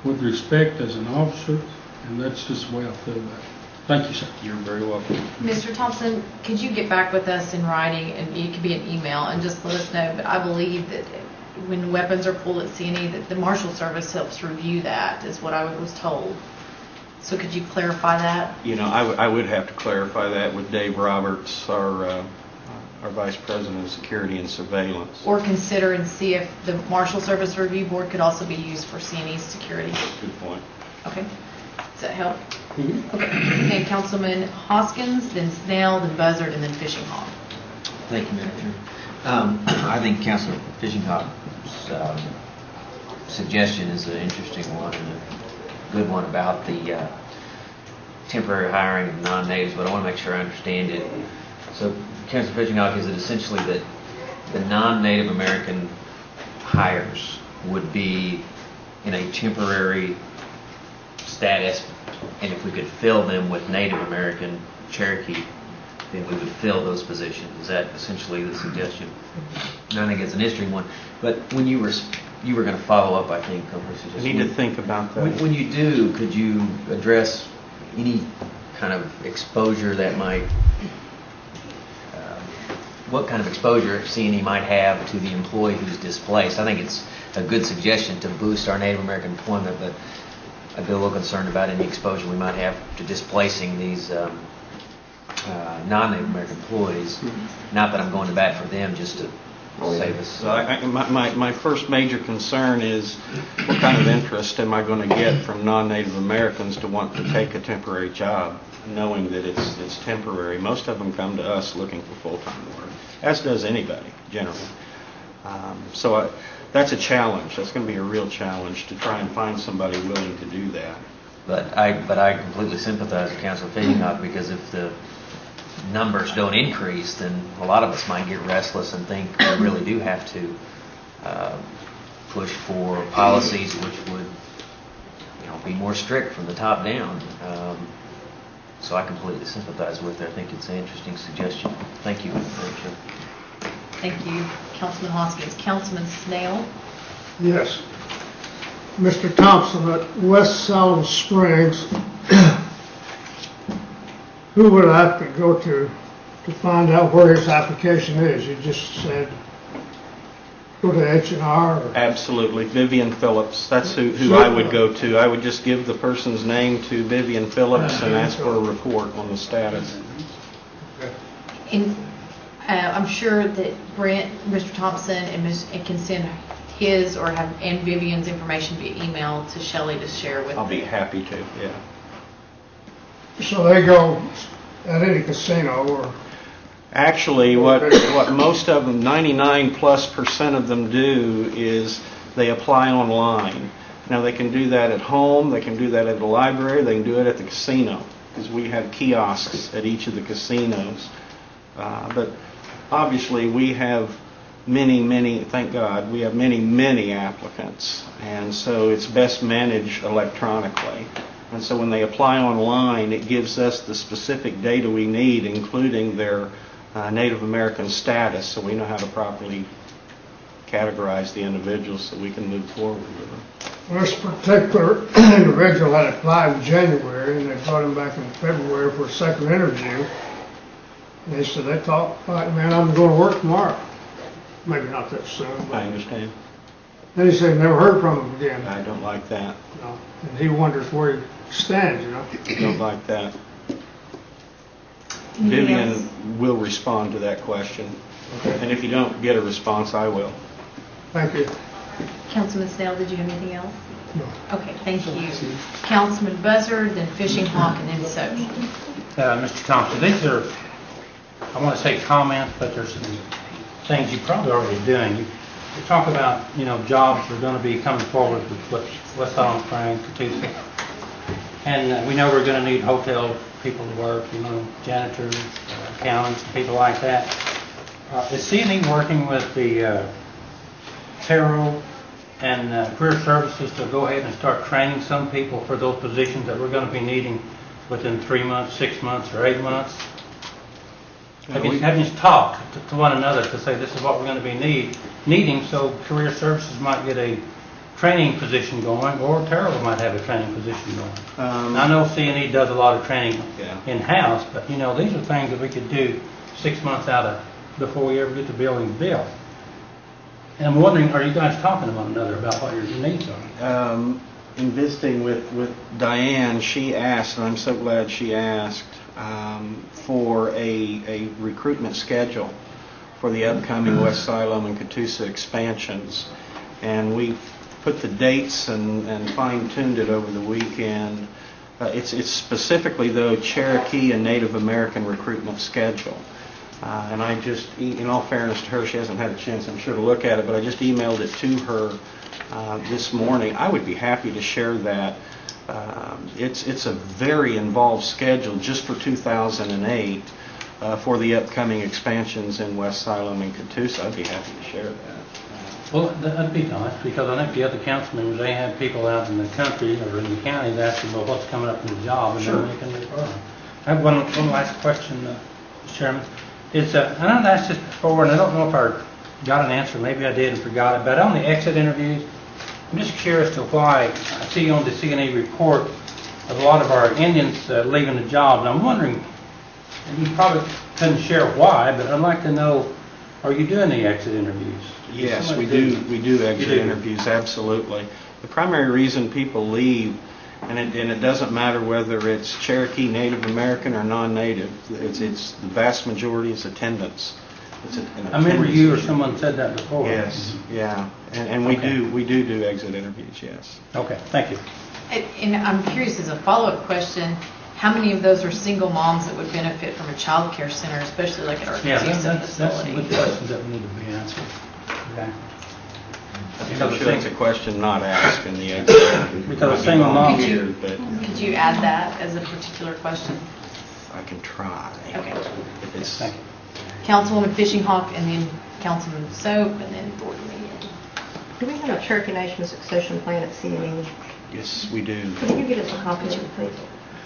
with respect as an officer, and that's just the way I feel about it. Thank you, sir. You're very welcome. Mr. Thompson, could you get back with us in writing, and it could be an email, and just let us know? But I believe that when weapons are pulled at CNE, that the Marshal Service helps review that, is what I was told. So could you clarify that? You know, I would have to clarify that with Dave Roberts, our Vice President of Security and Surveillance. Or consider and see if the Marshal Service Review Board could also be used for CNE's security? Good point. Okay. Does that help? Okay. And Councilman Hoskins, then Snell, then Buzzard, and then Fishing Hawk. Thank you, Madam Chair. I think Councilor Fishing Hawk's suggestion is an interesting one and a good one about the temporary hiring of non-natives, but I want to make sure I understand it. So, Councilor Fishing Hawk, is it essentially that the non-Native American hires would be in a temporary status, and if we could fill them with Native American Cherokee, then we would fill those positions? Is that essentially the suggestion? And I think it's an interesting one. But when you were going to follow up, I think. I need to think about that. When you do, could you address any kind of exposure that might, what kind of exposure CNE might have to the employee who's displaced? I think it's a good suggestion to boost our Native American employment, but I'd be a little concerned about any exposure we might have to displacing these non-Native American employees. Not that I'm going to bat for them, just to save us. So my first major concern is what kind of interest am I going to get from non-Native Americans to want to take a temporary job, knowing that it's temporary. Most of them come to us looking for full-time work, as does anybody generally. That's a challenge. That's going to be a real challenge to try and find somebody willing to do that. But I completely sympathize with Councilor Fishing Hawk, because if the numbers don't increase, then a lot of us might get restless and think we really do have to push for policies which would, be more strict from the top down. So I completely sympathize with it. I think it's an interesting suggestion. Thank you, Madam Chair. Thank you, Councilman Hoskins. Councilman Snell? Yes. Mr. Thompson, at West Salem Springs, who would I have to go to find out where his application is? You just said go to H&R? Absolutely. Vivian Phillips. That's who I would go to. I would just give the person's name to Vivian Phillips and ask for a report on the status. And I'm sure that Brent, Mr. Thompson, and can send his and Vivian's information via email to Shelley to share with. I'll be happy to. Yeah. So they go at any casino or? Actually, what most of them, 99+% of them do is they apply online. Now they can do that at home, they can do that at the library, they can do it at the casino, because we have kiosks at each of the casinos. But obviously we have many, thank God, we have many applicants, and so it's best managed electronically. And so when they apply online, it gives us the specific data we need, including their Native American status, so we know how to properly categorize the individuals so we can move forward with them. Well, this particular individual had applied in January, and they brought him back in February for a second interview. And they said they thought, man, I'm going to work tomorrow. Maybe not that soon. But I understand. then he said never heard from him again. I don't like that. And he wonders where he stands, Don't like that. Anything else? Vivian will respond to that question. And if you don't get a response, I will. Thank you. Councilman Snell, did you have anything else? No. Okay, thank you. Councilman Buzzard, then Fishing Hawk, and then Soap. Mr. Thompson, these are, I want to say comments, but there's some things you're probably already doing. You talk about, jobs are going to be coming forward with West Salem Springs, Catoosa. And we know we're going to need hotel people to work, janitors, accountants, people like that. Is CNE working with the Taro and Career Services to go ahead and start training some people for those positions that we're going to be needing within 3 months, 6 months, or 8 months? Have you talked to one another to say this is what we're going to be needing, so Career Services might get a training position going, or Taro might have a training position going? I know CNE does a lot of training in-house, but these are things that we could do 6 months out before we ever get the building built. And I'm wondering, are you guys talking to one another about what your needs are? in visiting with Diane, she asked, and I'm so glad she asked, for a recruitment schedule for the upcoming West Siloam and Catoosa expansions. And we put the dates and fine-tuned it over the weekend. It's specifically, though, Cherokee and Native American recruitment schedule. And I just, in all fairness to her, she hasn't had a chance, I'm sure, to look at it, but I just emailed it to her this morning. I would be happy to share that. It's a very involved schedule just for 2008 for the upcoming expansions in West Siloam and Catoosa. I'd be happy to share that. Well, that'd be nice, because I think the other council members, they have people out in the country or in the counties asking about what's coming up in the job, and then they can refer them. I have one last question, Mr. Chairman. It's, I know I've asked this before, and I don't know if I got an answer, maybe I did and forgot it, but on the exit interviews, I'm just curious to why I see on the CNE report of a lot of our Indians leaving the job, and I'm wondering, and you probably couldn't share why, but I'd like to know, are you doing the exit interviews? Yes, we do exit interviews, absolutely. The primary reason people leave, and it doesn't matter whether it's Cherokee, Native American, or non-Native, it's the vast majority is attendance. I remember you or someone said that before. Yes, yeah, and we do exit interviews, yes. Okay, thank you. And I'm curious, as a follow-up question, how many of those are single moms that would benefit from a child care center, especially like at our Catoosa That's facility? good questions that need to be answered. Okay. I'm sure that's a question not asked in the exit interview. Because a single mom. Could you add that as a particular question? I can try. Okay. If it's, Thank you. Councilwoman Fishing Hawk, and then Councilman Soap, and then Thornton again. Do we have a Cherokee Nation succession plan at CNE? yes, we do. Could you get us a copy of it, please?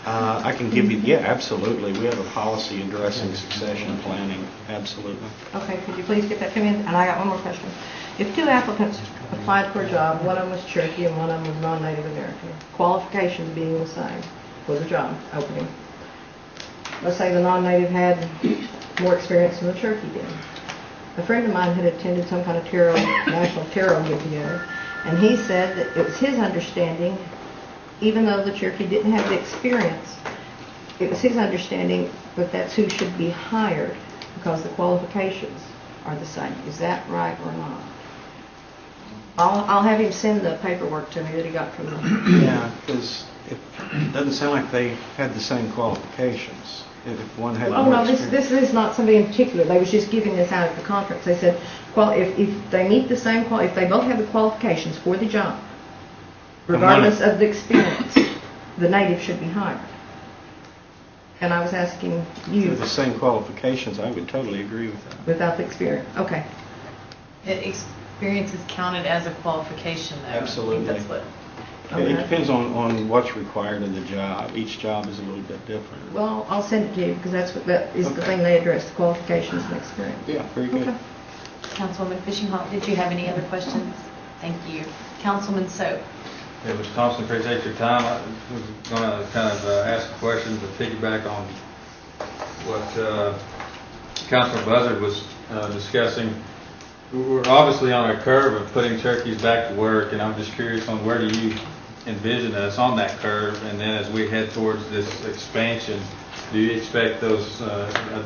I can give you, yeah, absolutely. We have a policy addressing succession planning, absolutely. Okay, could you please get that to me? And I got one more question. If two applicants applied for a job, one of them was Cherokee and one of them was non-Native American, qualifications being the same for the job opening. Let's say the non-Native had more experience than the Cherokee did. A friend of mine had attended some kind of national tarot get-together, and he said that it was his understanding, even though the Cherokee didn't have the experience, it was his understanding that that's who should be hired because the qualifications are the same. Is that right or not? I'll have him send the paperwork to me that he got from them. Yeah, because it doesn't sound like they had the same qualifications. If one had Oh, more no, experience. this is not somebody in particular. They was just giving this out at the conference. They said, well, if they meet the same, if they both have the qualifications for the job, regardless of the experience, the native should be hired. And I was asking you. With the same qualifications, I would totally agree with that. Without the experience, okay. Experience is counted as a qualification, though. Absolutely. I think that's what. It depends on what's required of the job. Each job is a little bit different. Well, I'll send it to you because that is the thing they address, the qualifications and experience. Yeah, very good. Okay. Councilwoman Fishing Hawk, did you have any other questions? Thank you. Councilman Soap. Yeah, Mr. Thompson, appreciate your time. I was going to kind of ask a question to piggyback on what Councilor Buzzard was discussing. We're obviously on a curve of putting Cherokees back to work, and I'm just curious on where do you envision us on that curve, and then as we head towards this expansion, do you expect those,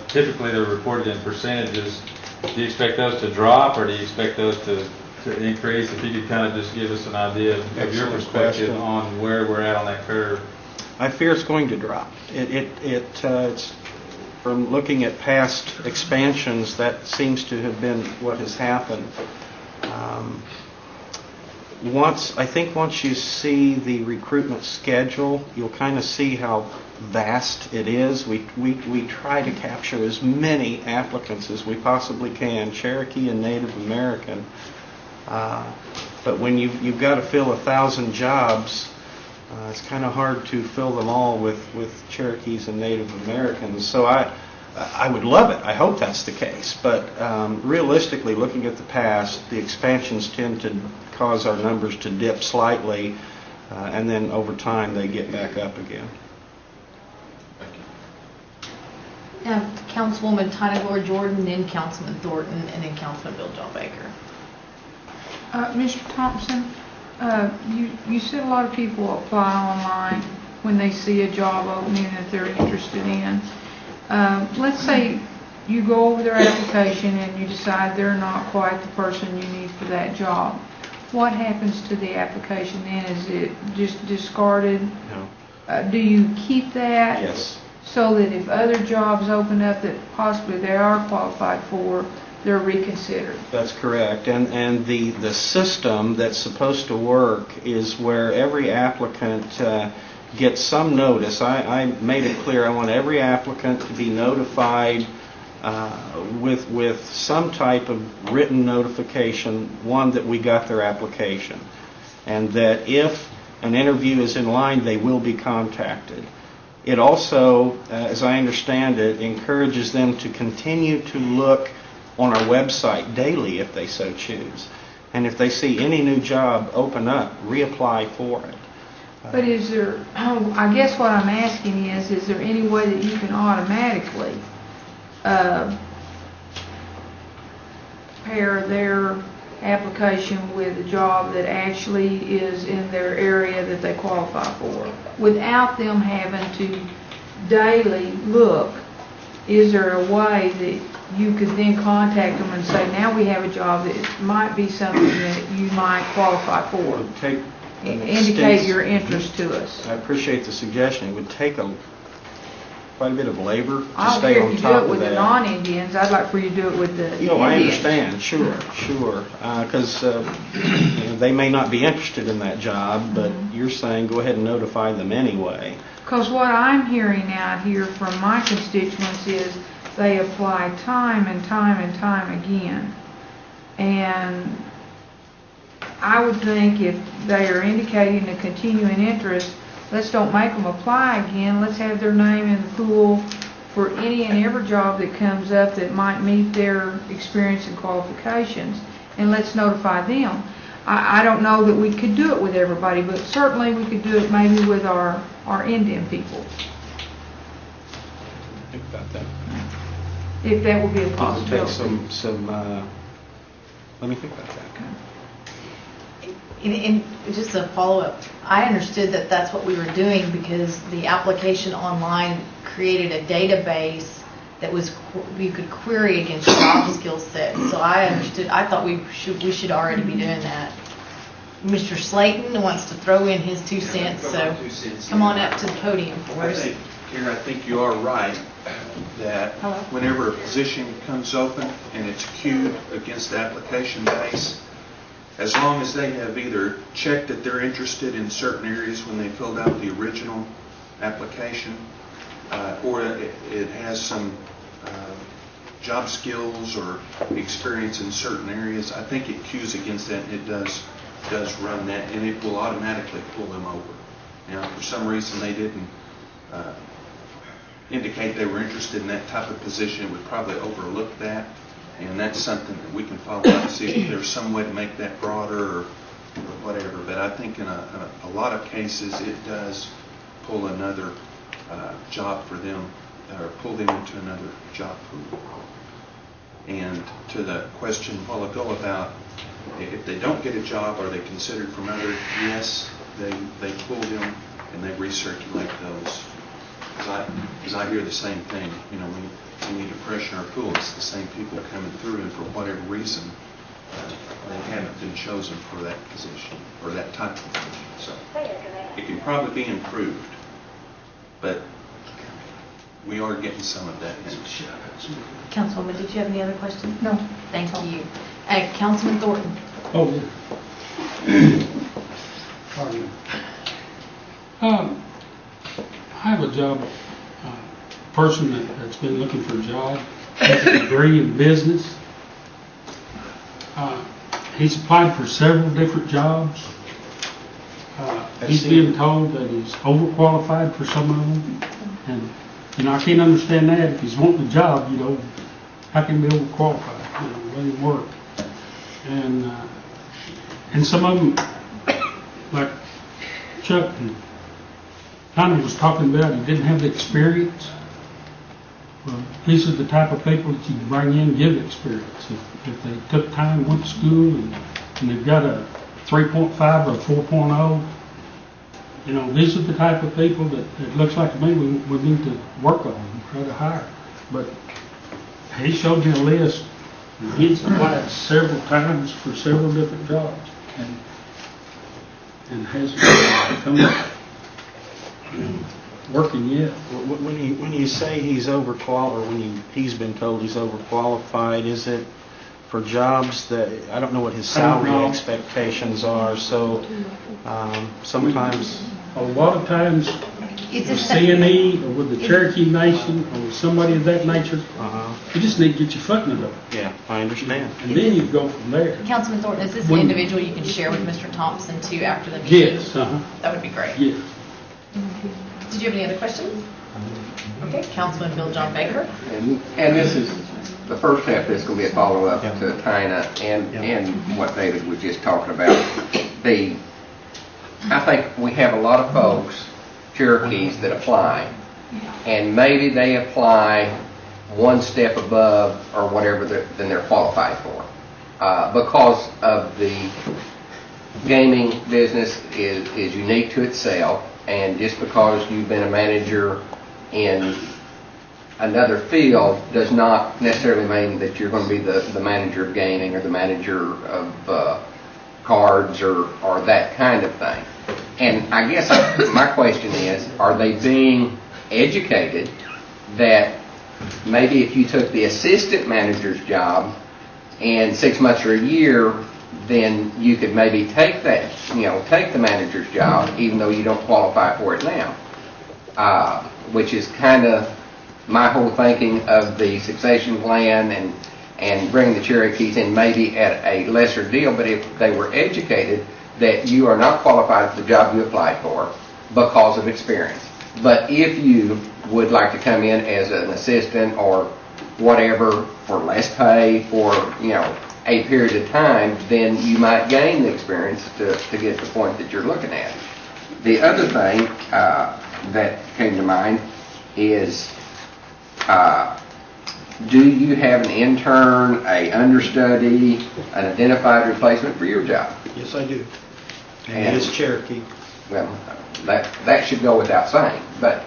typically they're reported in percentages, do you expect those to drop, or do you expect those to increase? If you could kind of just give us an idea of your Excellent perspective question. on where we're at on that curve. I fear it's going to drop. It's from looking at past expansions, that seems to have been what has happened. I think once you see the recruitment schedule, you'll kind of see how vast it is. We try to capture as many applicants as we possibly can, Cherokee and Native American. But when you've got to fill 1,000 jobs, it's kind of hard to fill them all with Cherokees and Native Americans. So I would love it. I hope that's the case. But realistically, looking at the past, the expansions tend to cause our numbers to dip slightly, and then over time they get back up again. Councilwoman Tina Gloria Jordan, then Councilman Thornton, and then Councilman Bill John Baker. Mr. Thompson, You said a lot of people apply online when they see a job opening that they're interested in. Let's say you go over their application and you decide they're not quite the person you need for that job. What happens to the application then? Is it just discarded? No. Do you keep that? Yes. So that if other jobs open up that possibly they are qualified for, they're reconsidered? That's correct. And the system that's supposed to work is where every applicant gets some notice. I made it clear I want every applicant to be notified with some type of written notification, one, that we got their application, and that if an interview is in line, they will be contacted. It also, as I understand it, encourages them to continue to look on our website daily if they so choose. And if they see any new job open up, reapply for it. But is there, I guess what I'm asking is there any way that you can automatically pair their application with a job that actually is in their area that they qualify for, without them having to daily look? Is there a way that you could then contact them and say, now we have a job that might be something that you might qualify for? Indicate your interest to us. I appreciate the suggestion. It would take quite a bit of labor to I don't stay care on if you do top it of with the that. non-Indians. I'd like for you to do it with the Indians. I understand. Sure. Because they may not be interested in that job, but you're saying go ahead and notify them anyway. Because what I'm hearing out here from my constituents is they apply time and time and time again. And I would think if they are indicating a continuing interest, let's don't make them apply again. Let's have their name in the pool for any and every job that comes up that might meet their experience and qualifications. And let's notify them. I don't know that we could do it with everybody, but certainly we could do it maybe with our Indian people, Think about that. if that would be a It would possibility. take some. Let me think about that. And just a follow-up, I understood that that's what we were doing because the application online created a database that was, you could query against job skill set. So I understood, I thought we should already be doing that. Mr. Slayton wants to throw in his 2 cents, so come on up to the podium for us. Karen, I think you are right that Hello? whenever a position comes open and it's queued against the application base, as long as they have either checked that they're interested in certain areas when they filled out the original application, or it has some job skills or experience in certain areas, I think it queues against that, and it does run that, and it will automatically pull them over. Now, if for some reason they didn't indicate they were interested in that type of position, it would probably overlook that. And that's something that we can follow up and see if there's some way to make that broader or whatever. But I think in a lot of cases, it does pull another job for them, or pull them into another job pool. And to the question a while ago about if they don't get a job, are they considered from other? Yes, they pull them and they recirculate those. Because I hear the same thing. You know, we need to freshen our pool. It's the same people coming through, and for whatever reason, they haven't been chosen for that position or that type of position. So it can probably be improved, but we are getting some of that now. Councilwoman, did you have any other questions? No. Thank you. Councilman Thornton. Oh, yeah. Pardon me. I have a job, person that's been looking for a job, has a degree in business. He's applied for several different jobs. He's being told that he's overqualified for some of them. And, you know, I can't understand that. If he's wanting a job, you know, how can he be overqualified? You know, let him work. And some of them, like Chuck and Connie was talking about, he didn't have the experience. Well, these are the type of people that you can bring in and give experience. If they took time, went to school, and they've got a 3.5 or 4.0. You know, these are the type of people that it looks like to me we need to work on and try to hire. But he showed me a list. He's applied several times for several different jobs and hasn't come up working yet. When you say he's overqualified, or when he's been told he's overqualified, is it for jobs that, I don't know what his I don't salary know. expectations are, so sometimes, A lot of times Is with this CNE or with the Cherokee Nation or with somebody of that nature, you just need to get your foot in the door. yeah, I understand. And then you go from there. Councilman Thornton, is this an When- individual you can share with Mr. Thompson too after the meeting? Yes, That would be great. yes. Did you have any other questions? Okay, Councilman Bill John Baker. And this is, the first half of this is going to be a follow-up to Tina and what David was just talking about. I think we have a lot of folks, Cherokees, that apply, and maybe they apply one step above or whatever than they're qualified for. Because of the gaming business is unique to itself, and just because you've been a manager in another field does not necessarily mean that you're going to be the manager of gaming or the manager of cards or that kind of thing. And I guess my question is, are they being educated that maybe if you took the assistant manager's job and 6 months or a year, then you could maybe take that, take the manager's job even though you don't qualify for it now, which is kind of my whole thinking of the succession plan and bring the Cherokees in maybe at a lesser deal, but if they were educated that you are not qualified for the job you applied for because of experience. But if you would like to come in as an assistant or whatever for less pay for, a period of time, then you might gain the experience to get to the point that you're looking at. The other thing that came to mind is do you have an intern, a understudy, an identified replacement for your job? Yes, I do. And it is Cherokee. Well, that should go without saying, but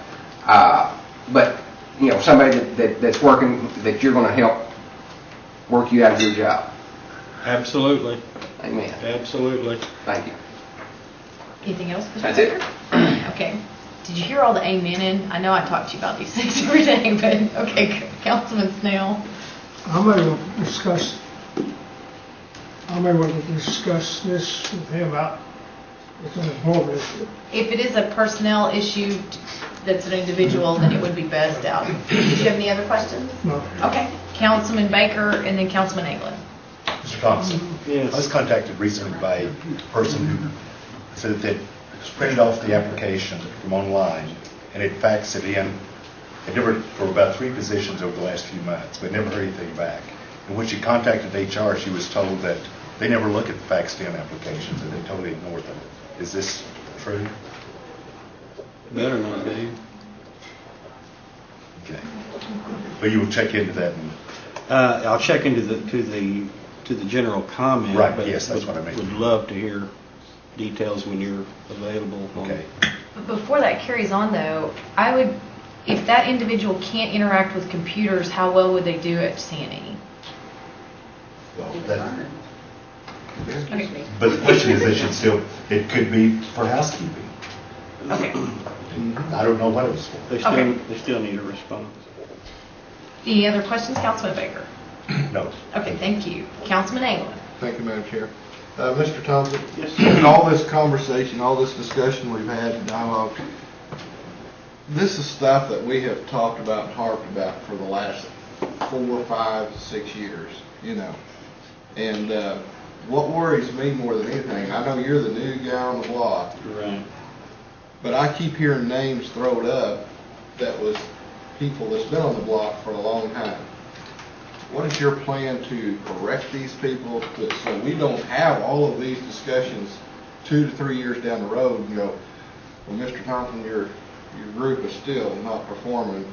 somebody that's working, that you're going to help work you out of your job. Absolutely. Amen. Absolutely. Thank you. Anything else, Mr. That's Baker? it. Okay. Did you hear all the amening? I know I talk to you about these things every day, but, okay, Councilman Snell. I may want to discuss this with him about, it's an important issue. If it is a personnel issue that's an individual, then it would be best out. Did you have any other questions? No. Okay, Councilman Baker and then Councilman England. Mr. Thompson, Yes. I was contacted recently by a person who said that they'd printed off the application from online and had faxed it in. It never, for about 3 positions over the last few months, but never heard anything back. And when she contacted HR, she was told that they never look at the faxed in applications and they totally ignore them. Is this true? Better not be. Okay. But you will check into that and... I'll check into the general comment. Right, but yes, that's what I mean. Would love to hear details when you're available. Okay. But before that carries on though, if that individual can't interact with computers, how well would they do at CNE? Well, that, Okay. but the question is, it could be for housekeeping. Okay. I don't know what it was for. They still need a response. Any other questions, Councilman Baker? No. Okay, thank you. Councilman England. Thank you, Madam Chair. Mr. Thompson? Yes, In all this conversation, all this discussion we've had and dialogue, this is stuff that we have talked about and harped about for the last 4, 5, 6 years, And what worries me more than anything, I know you're the new guy on the block, Right. but I keep hearing names thrown up that was people that's been on the block for a long time. What is your plan to correct these people so we don't have all of these discussions 2 to 3 years down the road and go, well, Mr. Thompson, your group is still not performing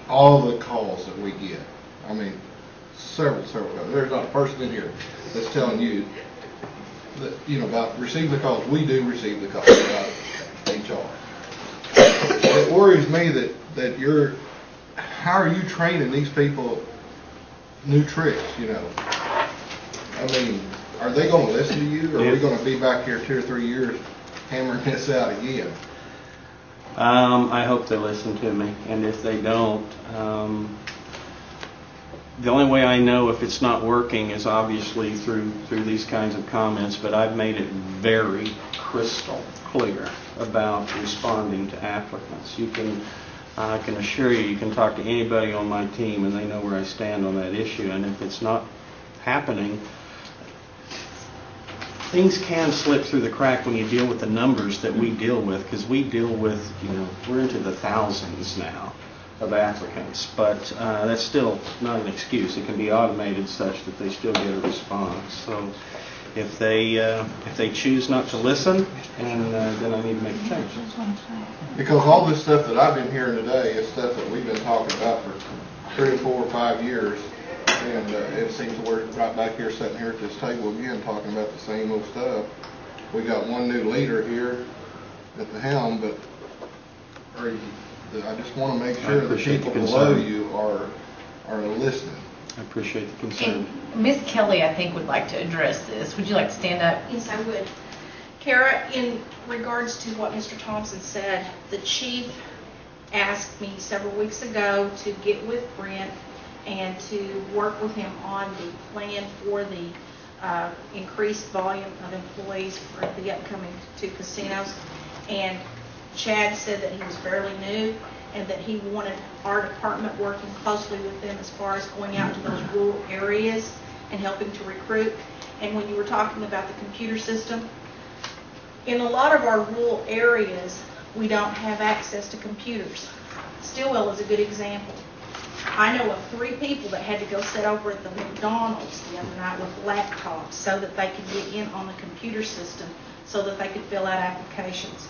all the calls that we get. I mean, several calls. There's not a person in here that's telling you about receiving the calls. We do receive the calls about HR. It worries me that how are you training these people new tricks, I mean, are they going to listen to you, or are we going to be back here 2 or 3 years hammering this out again? I hope they listen to me, and if they don't, the only way I know if it's not working is obviously through these kinds of comments, but I've made it very crystal clear about responding to applicants. I can assure you, you can talk to anybody on my team and they know where I stand on that issue, and if it's not happening, things can slip through the crack when you deal with the numbers that we deal with, because we deal with, we're into the thousands now of applicants, but that's still not an excuse. It can be automated such that they still get a response. So if they choose not to listen, and then I need to make a change. Because all this stuff that I've been hearing today is stuff that we've been talking about for 3, 4, or 5 years, and it seems we're right back here sitting here at this table again talking about the same old stuff. We got one new leader here at the helm, but I just want to make sure the people below you are listening. I appreciate the concern. And Ms. Kelly, I think, would like to address this. Would you like to stand up? Yes, I would. Kara, in regards to what Mr. Thompson said, the chief asked me several weeks ago to get with Brent and to work with him on the plan for the increased volume of employees for the upcoming 2 casinos. And Chad said that he was fairly new and that he wanted our department working closely with them as far as going out to those rural areas and helping to recruit. And when you were talking about the computer system, in a lot of our rural areas, we don't have access to computers. Stillwell is a good example. I know of 3 people that had to go sit over at the McDonald's the other night with laptops so that they could get in on the computer system so that they could fill out applications.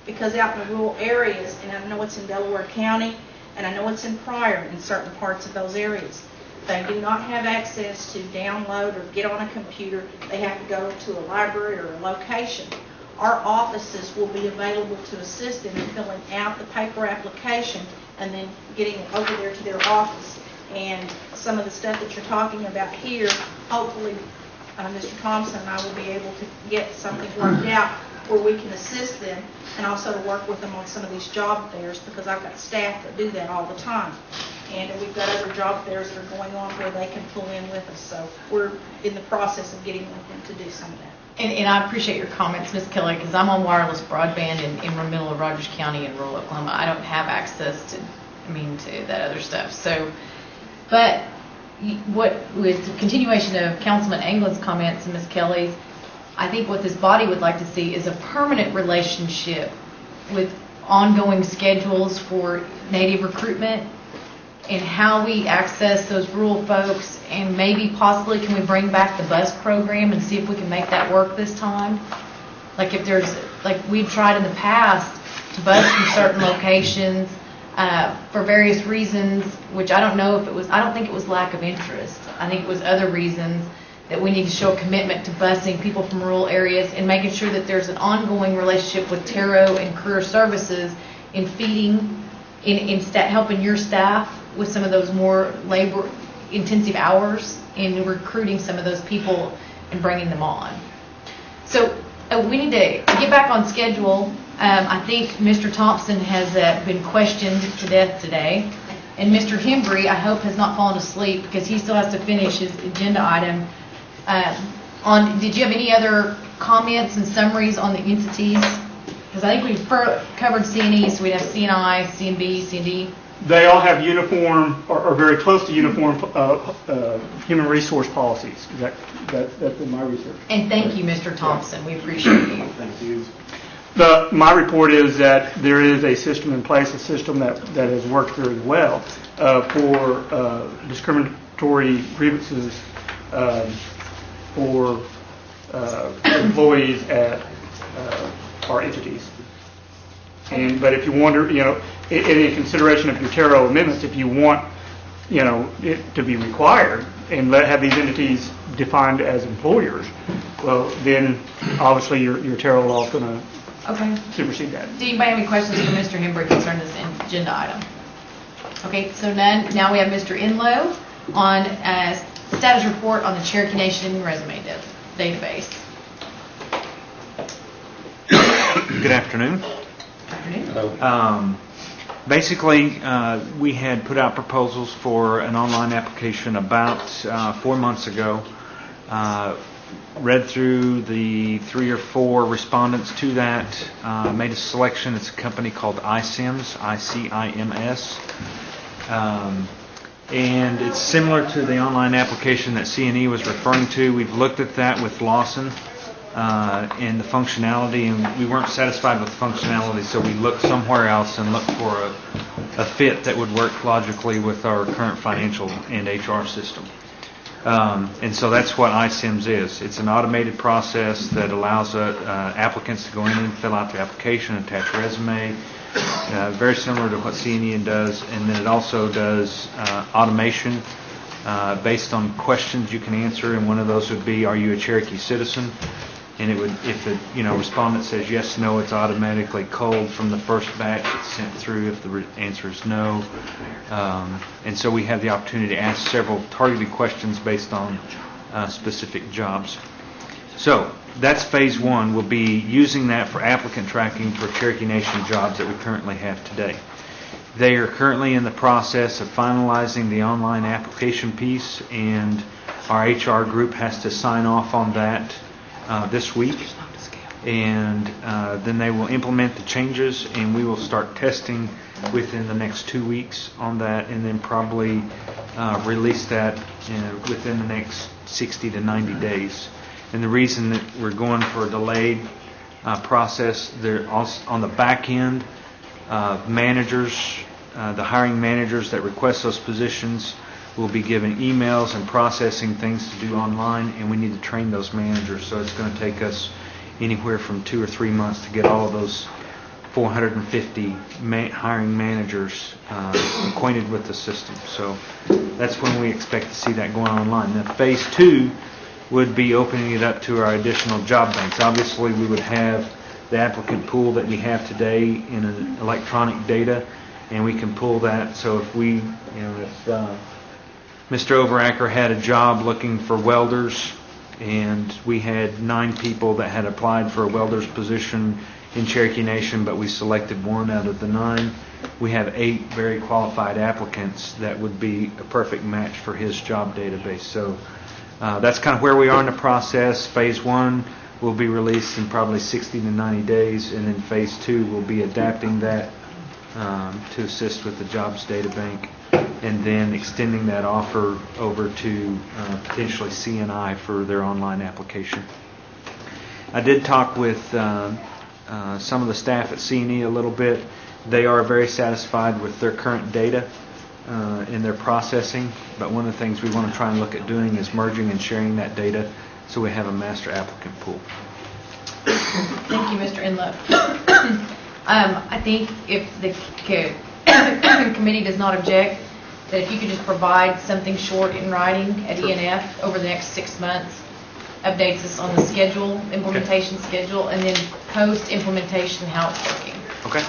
Because out in the rural areas, and I know it's in Delaware County, and I know it's in Pryor in certain parts of those areas, they do not have access to download or get on a computer. They have to go to a library or a location. Our offices will be available to assist them in filling out the paper application and then getting it over there to their office. And some of the stuff that you're talking about here, hopefully Mr. Thompson and I will be able to get something worked out where we can assist them, and also to work with them on some of these job fairs, because I've got staff that do that all the time. And we've got other job fairs that are going on where they can pull in with us. So we're in the process of getting with them to do some of that. And I appreciate your comments, Ms. Kelly, because I'm on wireless broadband in the middle of Rogers County in rural Oklahoma. I don't have access to that other stuff. So, but what with the continuation of Councilman Anglin's comments and Ms. Kelly's, I think what this body would like to see is a permanent relationship with ongoing schedules for Native recruitment and how we access those rural folks, and maybe possibly can we bring back the bus program and see if we can make that work this time. Like if there's, like we've tried in the past to bus from certain locations for various reasons, which I don't know if it was, I don't think it was lack of interest. I think it was other reasons that we need to show a commitment to busing people from rural areas and making sure that there's an ongoing relationship with Taro and Career Services in feeding, in helping your staff with some of those more labor-intensive hours in recruiting some of those people and bringing them on. So we need to get back on schedule. I think Mr. Thompson has been questioned to death today. And Mr. Hembry, I hope, has not fallen asleep because he still has to finish his agenda item. Did you have any other comments and summaries on the entities? Because I think we've covered CNE, so we'd have CNI, CNB, CND. They all have uniform or very close to uniform human resource policies. That's in my research. And thank you, Mr. Thompson. We appreciate you. Thank you. My report is that there is a system in place, a system that has worked very well for discriminatory grievances for employees at our entities. But if you wonder, in consideration of your Taro amendments, if you want, it to be required and have these entities defined as employers, well, then obviously your Terrell law is going to Okay. supersede that. Do anybody have any questions for Mr. Hembry concerning this agenda item? Okay, so none. Now we have Mr. Enlow on status report on the Cherokee Nation resume database. Good afternoon. Afternoon. Basically, we had put out proposals for an online application about 4 months ago. Read through the 3 or 4 respondents to that, made a selection. It's a company called iCIMS, I-C-I-M-S. And it's similar to the online application that C&E was referring to. We've looked at that with Lawson and the functionality, and we weren't satisfied with the functionality, so we looked somewhere else and looked for a fit that would work logically with our current financial and HR system. And so that's what iCIMS is. It's an automated process that allows applicants to go in and fill out the application, attach resume, very similar to what C&E does. And then it also does automation based on questions you can answer, and one of those would be, are you a Cherokee citizen? And it would, if the respondent says yes, no, it's automatically culled from the first batch it's sent through if the answer is no. And so we have the opportunity to ask several targeted questions based on specific jobs. So that's phase 1. We'll be using that for applicant tracking for Cherokee Nation jobs that we currently have today. They are currently in the process of finalizing the online application piece, and our HR group has to sign off on that this week, and then they will implement the changes, and we will start testing within the next 2 weeks on that, and then probably release that within the next 60 to 90 days. And the reason that we're going for a delayed process, they're also on the back end, managers, the hiring managers that request those positions will be given emails and processing things to do online, and we need to train those managers. So it's going to take us anywhere from 2 or 3 months to get all of those 450 hiring managers acquainted with the system. So that's when we expect to see that going online. Now, phase 2 would be opening it up to our additional job banks. Obviously, we would have the applicant pool that we have today in an electronic data, and we can pull that. So if we, if Mr. Overacker had a job looking for welders, and we had 9 people that had applied for a welder's position in Cherokee Nation, but we selected 1 out of the 9. We have 8 very qualified applicants that would be a perfect match for his job database. So that's kind of where we are in the process. Phase 1 will be released in probably 60 to 90 days, and then phase 2 will be adapting that to assist with the jobs data bank, and then extending that offer over to potentially C&I for their online application. I did talk with some of the staff at C&E a little bit. They are very satisfied with their current data in their processing, but one of the things we want to try and look at doing is merging and sharing that data so we have a master applicant pool. Thank you, Mr. Enlow. I think if the committee does not object, that if you could just provide something short in writing at ENF over the next 6 months, updates us on the schedule, implementation schedule, and then post-implementation how it's working. Okay.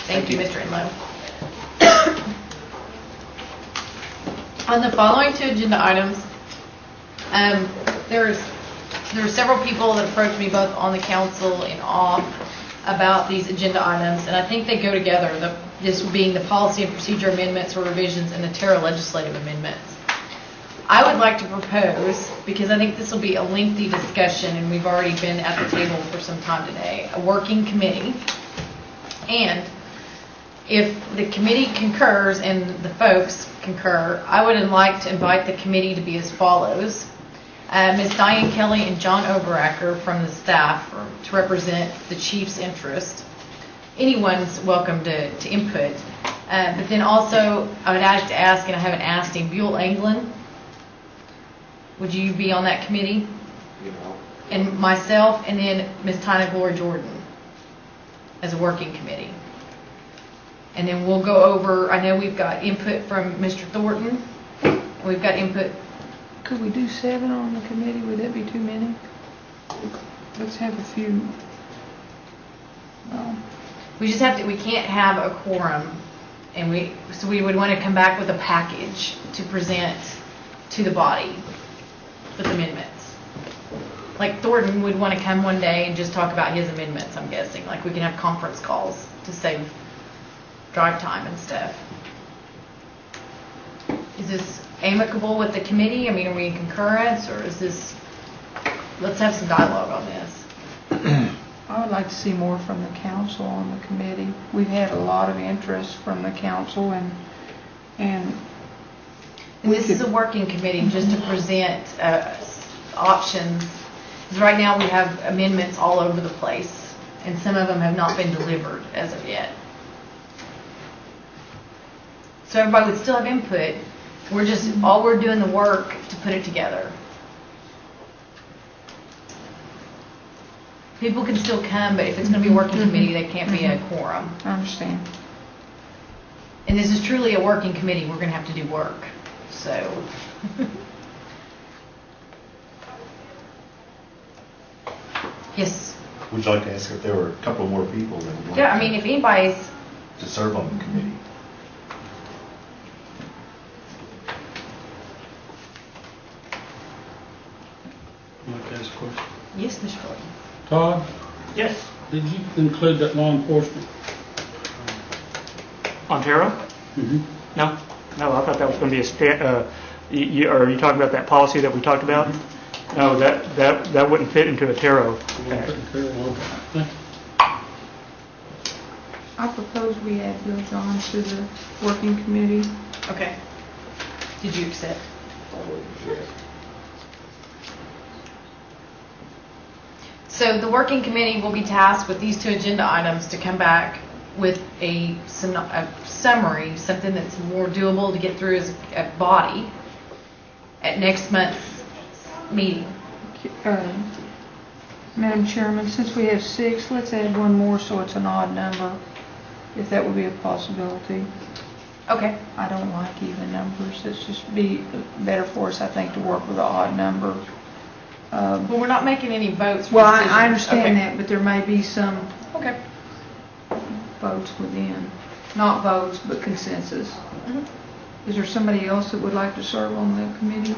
Thank you, Mr. Enlow. On the following 2 agenda items, there are several people that approached me both on the council and off about these agenda items, and I think they go together, this being the policy and procedure amendments or revisions and the Terra legislative amendments. I would like to propose, because I think this will be a lengthy discussion and we've already been at the table for some time today, a working committee. And if the committee concurs and the folks concur, I would like to invite the committee to be as follows. Ms. Diane Kelly and John Overacker from the staff to represent the chief's interest. Anyone's welcome to input. But then also, I would like to ask, and I haven't asked him, Buell Anglin, would you be on that committee? And myself, and then Ms. Tina Glory Jordan as a working committee. And then we'll go over, I know we've got input from Mr. Thornton, and we've got input. Could we do 7 on the committee? Would that be too many? let's have a few, well, We just have to, we can't have a quorum, and so we would want to come back with a package to present to the body with amendments. Like Thornton would want to come one day and just talk about his amendments, I'm guessing. Like we can have conference calls to save drive time and stuff. Is this amicable with the committee? I mean, are we in concurrence, or is this, let's have some dialogue on this. I would like to see more from the council on the committee. We've had a lot of interest from the council, and this is a working committee just to present options. Because right now we have amendments all over the place, and some of them have not been delivered as of yet. So everybody would still have input. We're just, all we're doing the work to put it together. People can still come, but if it's going to be a working committee, they can't be a quorum. I understand. And this is truly a working committee. We're going to have to do work. So. Yes. Would you like to ask if there were a couple more people that would like Yeah, I mean, if anybody's. to serve on the committee? I'd like to ask a question. Yes, Mr. Gordon. Todd, Yes. did you include that law enforcement? Ontario? Mm-hmm. No, I thought that was going to be are you talking about that policy that we talked about? No, that wouldn't fit into a Taro Act. I propose we add Bill John to the working committee. Okay. Did you accept? So the working committee will be tasked with these 2 agenda items to come back with a summary, something that's more doable to get through as a body at next month's meeting. Madam Chairman, since we have 6, let's add one more so it's an odd number, if that would be a possibility. Okay. I don't like even numbers. It's just be better for us, I think, to work with an odd number. Well, we're not making any votes. Well, I understand that, but there may be some Okay. votes within. Not votes, but consensus. Mhm. Is there somebody else that would like to serve on the committee?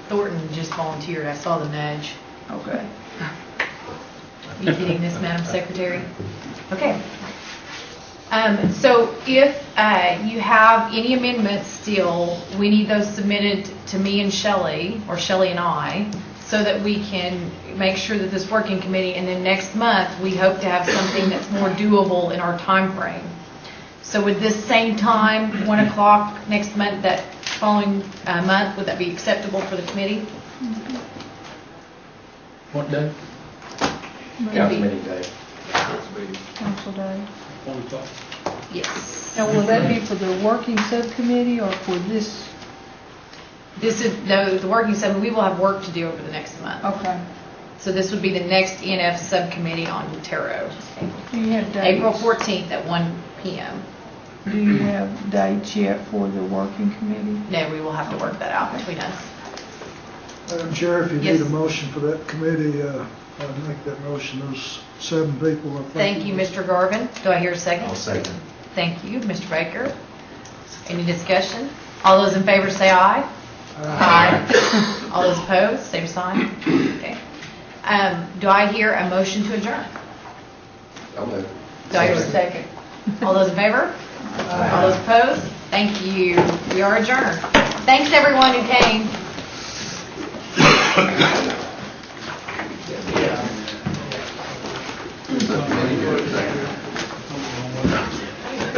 Thornton just volunteered. I saw the nudge. Okay. You getting this, Madam Secretary? Okay. So if you have any amendments still, we need those submitted to me and Shelley, or Shelley and I, so that we can make sure that this working committee, and then next month, we hope to have something that's more doable in our time frame. So with this same time, 1 o'clock next month, that following month, would that be acceptable for the committee? What day? Council meeting day. Council day. 1 o'clock. Yes. Now, will that be for the working subcommittee or for this? This is, no, the working session, we will have work to do over the next month. Okay. So this would be the next ENF subcommittee on Tarot. Do you have dates? April 14th at 1 p.m. Do you have dates yet for the working committee? No, we will have to work that out between us. Madam Chair, if you Yes. need a motion for that committee, I'd make that motion. Those 7 people. I think Thank you, Mr. Garvin. Do I hear a second? I'll second. Thank you, Mr. Baker. Any discussion? All those in favor say aye. Aye. All those opposed, same sign. Okay. Do I hear a motion to adjourn? I'll move. Do I hear a second? All those in favor? All those opposed? Thank you. We are adjourned. Thanks, everyone who came.